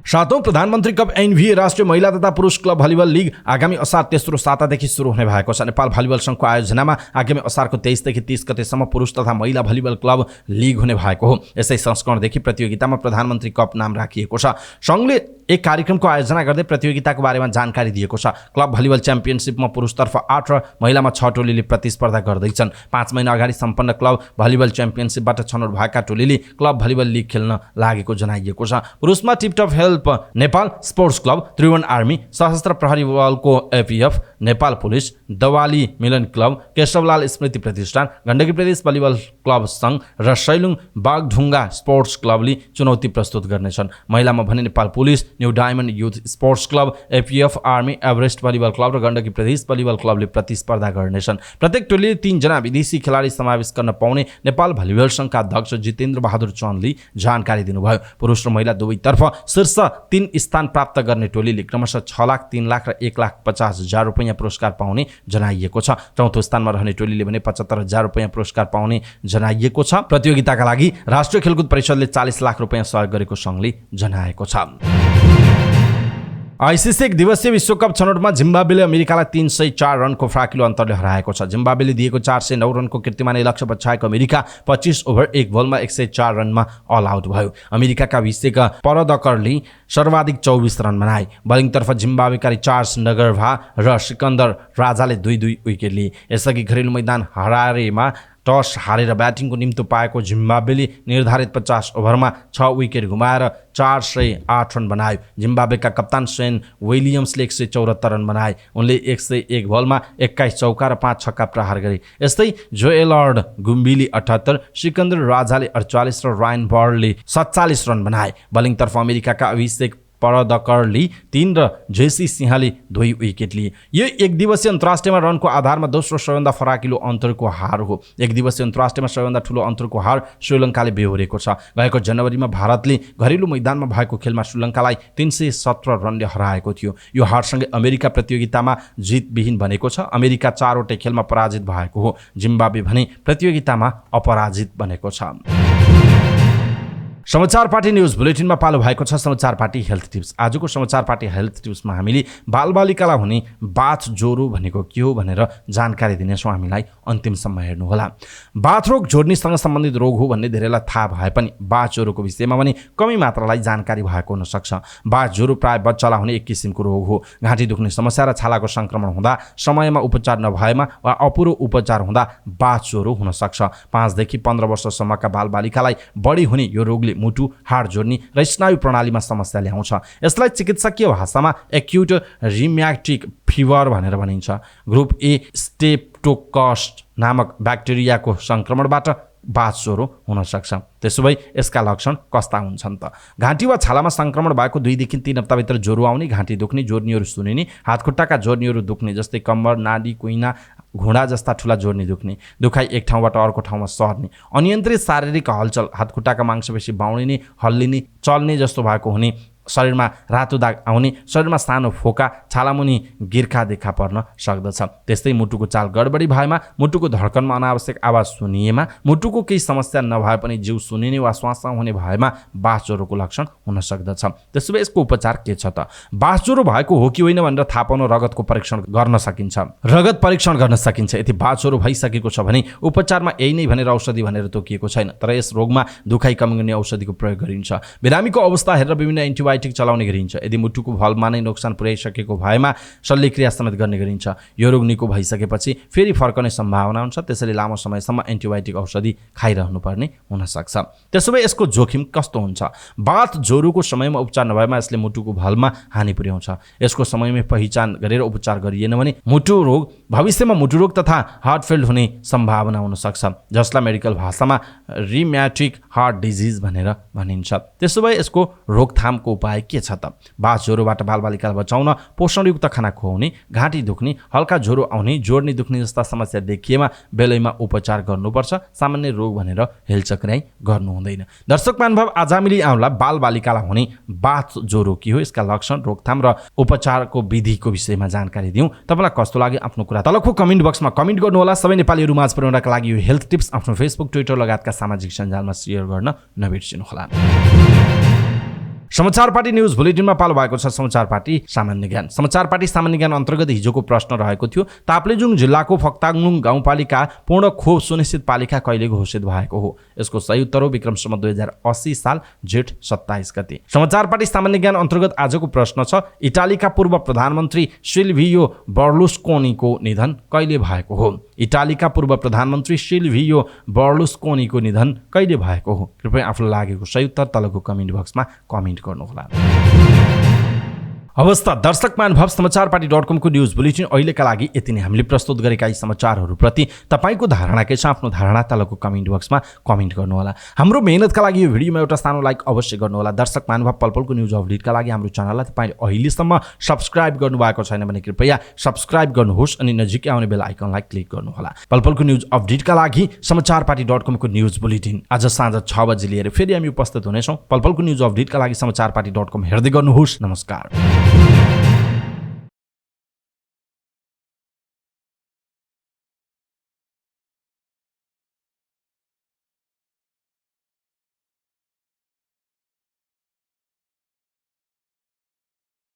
7औं प्रधानमन्त्री कप एनभिए राष्ट्रिय महिला तथा पुरुष क्लब भलिबल लिग आगामी असार तेस्रो सातादेखि सुरु हुने भएको छ। नेपाल भलिबल संघको आयोजनामा आगामी असारको 23 देखि 30 गतेसम्म पुरुष तथा महिला भलिबल क्लब लिग हुने भएको हो। यसै संस्करणदेखि प्रतियोगितामा प्रधानमन्त्री कप नाम राखिएको छ। संघले एक कार्यक्रमको आयोजना गर्दै प्रतियोगिताको बारेमा जानकारी दिएको छ। क्लब भलिबल च्याम्पियनसिपमा पुरुषतर्फ 8 र महिलामा 6 टोलीले प्रतिस्पर्धा गर्दैछन्। 5 महिना अगाडि सम्पन्न क्लब भलिबल च्याम्पियनसिपबाट छनौट भएका टोलीले क्लब भलिबल लिग खेल्न लागेको जनाइएको छ। पुरुषमा tiptop help Nepal sports club, Tribhuvan army, सशस्त्र प्रहरी बलको एपीएफ, नेपाल पुलिस, दवाली मिलन क्लब, केशवलाल स्मृति प्रतिष्ठान, गण्डकी प्रदेश भलिबल क्लब संघ र सैलुङ बागढुङ्गा स्पोर्ट्स क्लबले चुनौती प्रस्तुत गर्नेछन्। महिलामा भने Nepal police, new diamond youth sports club, APF army, Everest volleyball club र गण्डकी प्रदेश भलिबल क्लबले प्रतिस्पर्धा गर्नेछन्। प्रत्येक टोलीले 3 जना विदेशी खेलाडी समावेश गर्न पाउने नेपाल भलिबल संघका अध्यक्ष जितेन्द्र बहादुर चन्दले जानकारी दिनुभयो। पुरुष र महिला दुवैतर्फ शीर्ष 3 स्थान प्राप्त गर्ने टोलीले क्रमशः 6 लाख, 3 लाख र 1,50,000 रुपैयाँ पुरस्कार पाउने जनाइएको छ। चौथो स्थानमा रहने टोलीले भने 75,000 रुपैयाँ पुरस्कार पाउने जनाइएको छ। प्रतियोगिताका लागि राष्ट्रिय खेलकुद परिषदले 40 लाख रुपैयाँ सहयोग गरेको संघले जनाएको छ। आइसिसी 1 दिवसीय विश्वकप छनौटमा जिम्बाब्वेले अमेरिकालाई 304 रनको फ्राकिलो अन्तरले हराएको छ। जिम्बाब्वेले दिएको 409 रनको कीर्तिमानी लक्ष्य पछ्याएको अमेरिका 25 ओभर 1 बलमा 104 रनमा अल आउट भयो। अमेरिकाका अभिषेक परदकरले सर्वाधिक 24 रन बनाए। बलिङतर्फ जिम्बाब्वेका रिचार्ड्स नगरभा र सिकन्दर राजाले 2-2 विकेट लिए। यसअघि घरेलु मैदान हरारेमा टस हारेर ब्याटिङको निम्तो पाएको जिम्बाब्वेले निर्धारित 50 ओभरमा 6 विकेट गुमाएर 408 रन बनायो। जिम्बाब्वेका कप्तान सेन विलियम्सले 174 रन बनाए। उनले 101 बलमा 21 चौका र 5 छक्का प्रहार गरे। यस्तै जोएलर्ड गुम्बीले 78, सिकन्दर राजाले 48 र रायन बर्डले 47 रन बनाए। बलिङतर्फ अमेरिकाका अभिषेक परदकरले 3 र जेसी सिंहले 2 विकेट लिए। यो 1 दिवसीय अन्तर्राष्ट्रियमा रनको आधारमा दोस्रो सबैभन्दा फराकिलो अन्तरको हार हो। 1 दिवसीय अन्तर्राष्ट्रियमा सबैभन्दा ठूलो अन्तरको हार श्रीलङ्काले बेहोरेको छ। गएको जनवरीमा भारतले घरेलु मैदानमा भएको खेलमा श्रीलङ्कालाई 317 रनले हराएको थियो। यो हारसँगै अमेरिका प्रतियोगितामा जितविहीन बनेको छ। अमेरिका 4 वटै खेलमा पराजित भएको हो। जिम्बाब्वे भने प्रतियोगितामा अपराजित बनेको छ। समाचार पार्टी न्यूज बुलेटिनमा पालो भएको छ समाचार पार्टी हेल्थ टिप्स। आजको समाचार पार्टी हेल्थ टिप्समा हामीले बालबालिकालाई हुने बाथ ज्वरो भनेको के हो भनेर जानकारी दिनेछौँ। हामीलाई अन्तिमसम्म हेर्नुहोला। बाथ रोग जोर्नीसँग सम्बन्धित रोग हो भन्ने धेरैलाई थाहा भए पनि बाथ ज्वरोको विषयमा पनि कमी मात्रालाई जानकारी भएको हुन सक्छ। बाथ ज्वरो प्राय बच्चालाई हुने एक किसिमको रोग हो। घाँटी दुख्ने समस्या र छालाको संक्रमण हुँदा समयमा उपचार नभएमा वा अपुरो उपचार हुँदा बाथ ज्वरो हुन सक्छ। 5 देखि 15 वर्षसम्मका बालबालिकालाई बढी हुने यो रोगले मुटु, हाड जोड्नी र स्नायु प्रणालीमा समस्या ल्याउँछ। यसलाई चिकित्सकीय भाषामा एक्युट रिम्याटिक फिभर भनेर भनिन्छ। ग्रुप ए स्टेप्टोकस्ट नामक ब्याक्टेरियाको संक्रमणबाट बाथ ज्वरो हुन सक्छ। त्यसो भए यसका लक्षण कस्ता हुन्छन् त? घाँटी वा छालामा संक्रमण भएको 2 देखि 3 हप्ताभित्र ज्वरो आउने, घाँटी दुख्ने, जोर्नीहरू सुनिने, हातखुट्टाका जोर्नीहरू दुख्ने जस्तै कम्मर, नाडी, कुइना, घुँडा जस्ता ठुला जोर्नी दुख्ने, दुखाइ एक ठाउँबाट अर्को ठाउँमा सर्ने, अनियन्त्रित शारीरिक हलचल, हातखुट्टाका मांसपेशी बाउडिने, हल्लिने, चल्ने जस्तो भएको हुने, शरीरमा रातो दाग आउने, शरीरमा सानो फोका, छालामुनि गिर्खा देखा पर्न सक्दछ। त्यस्तै मुटुको चाल गडबडी भएमा, मुटुको धड्कनमा अनावश्यक आवाज सुनिएमा, मुटुको केही समस्या नभए पनि जिउ सुनिने वा श्वास हुने भएमा बास ज्वरोको लक्षण हुन सक्दछ। त्यसो भए यसको उपचार के छ त? बास ज्वरो भएको हो कि होइन भनेर थाहा पाउन रगतको परीक्षण गर्न सकिन्छ। रगत परीक्षण गर्न सकिन्छ। यदि बास ज्वरो भइसकेको छ भने उपचारमा यही नै भनेर औषधि भनेर तोकिएको छैन, तर यस रोगमा दुखाइ कम गर्ने औषधिको प्रयोग गरिन्छ। बिरामीको अवस्था हेरेर विभिन्न एन्टिबायोटिक चलाउने गरिन्छ। यदि मुटुको भल्भमा नै नोक्सान पुर्याइसकेको भएमा शल्यक्रिया समेत गर्ने गरिन्छ। यो रोग निको भइसकेपछि फेरि फर्कने सम्भावना हुन्छ, त्यसैले लामो समयसम्म एन्टिबायोटिक औषधि खाइरहनुपर्ने हुनसक्छ। त्यसो भए यसको जोखिम कस्तो हुन्छ? बाथ ज्वरोको समयमा उपचार नभएमा यसले मुटुको भल्भमा हानि पुर्याउँछ। यसको समयमै पहिचान गरेर उपचार गरिएन भने मुटु रोग भविष्यमा मुटु रोग तथा हार्ट फेल हुने सम्भावना हुन सक्छ, जसलाई मेडिकल भाषामा रिम्याटिक हार्ट डिजिज भनेर भनिन्छ। त्यसो भए यसको रोकथामको उपाय के छ त? बास ज्वरोबाट बालबालिकालाई बचाउन पोषणयुक्त खाना खुवाउने, घाँटी दुख्ने, हल्का ज्वरो आउने, जोड्नी दुख्ने जस्ता समस्या देखिएमा बेलैमा उपचार गर्नुपर्छ। सामान्य रोग भनेर हेलचक्राइ गर्नु हुँदैन। दर्शक महानुभाव, आज हामीले आउँला बालबालिकालाई हुने बाथ ज्वरो के हो, यसका लक्षण, रोकथाम र उपचारको विधिको विषयमा जानकारी दिउँ। तपाईँलाई कस्तो लाग्यो आफ्नो कुरा तलको कमेन्ट बक्समा कमेन्ट गर्नुहोला। सबै नेपालीहरू माझ पुर्याउनका लागि यो हेल्थ टिप्स आफ्नो फेसबुक, ट्विटर लगायतका सामाजिक सञ्जालमा सेयर गर्न नबिर्सिनुहोला। समाचार पार्टी न्युज बुलेटिनमा पालो भएको छ समाचार पार्टी सामान्य ज्ञान। समाचार पार्टी सामान्य ज्ञान अन्तर्गत हिजोको प्रश्न रहेको थियो, ताप्लेजुङ जिल्लाको फक्ताङलुङ गाउँपालिका पूर्ण खोप सुनिश्चित पालिका कहिले घोषित भएको हो? यसको सही उत्तर हो विक्रम सम्वत 2080 साल जेठ 27 गते। समाचार पार्टी सामान्य ज्ञान अन्तर्गत आजको प्रश्न छ, इटालीका पूर्व प्रधानमन्त्री सिल्भियो बर्लुस्कोनीको निधन कहिले भएको हो? इटालीका पूर्व प्रधानमन्त्री सिल्भियो बर्लुस्कोनीको निधन कहिले भएको हो? कृपया आफूलाई लागेको सही उत्तर तलको कमेन्ट बक्समा कमेन्ट गर्नुहोला। अवस्था दर्शक महानुभाव, समाचार पार्टी .com को न्युज बुलेटिन अहिलेका लागि यति नै। हामीले प्रस्तुत गरेका यी समाचारहरूप्रति तपाईँको धारणा के छ? आफ्नो धारणा तलको कमेन्ट बक्समा कमेन्ट गर्नुहोला। हाम्रो मेहनतका लागि यो भिडियोमा एउटा सानो लाइक अवश्य गर्नुहोला। दर्शक महानुभाव, पलपलको न्युज अपडेटका लागि हाम्रो च्यानललाई तपाईँले अहिलेसम्म सब्स्क्राइब गर्नुभएको छैन भने कृपया सब्स्क्राइब गर्नुहोस् अनि नजिकै आउने बेल आइकनलाई क्लिक गर्नुहोला। पलपलको न्युज अपडेटका लागि समाचार पार्टी .com को न्युज बुलेटिन आज साँझ 6 बजे लिएर फेरि हामी उपस्थित हुनेछौँ। पलपलको न्युज अपडेटका लागि समाचार पार्टी .com हेर्दै गर्नुहोस्। नमस्कार।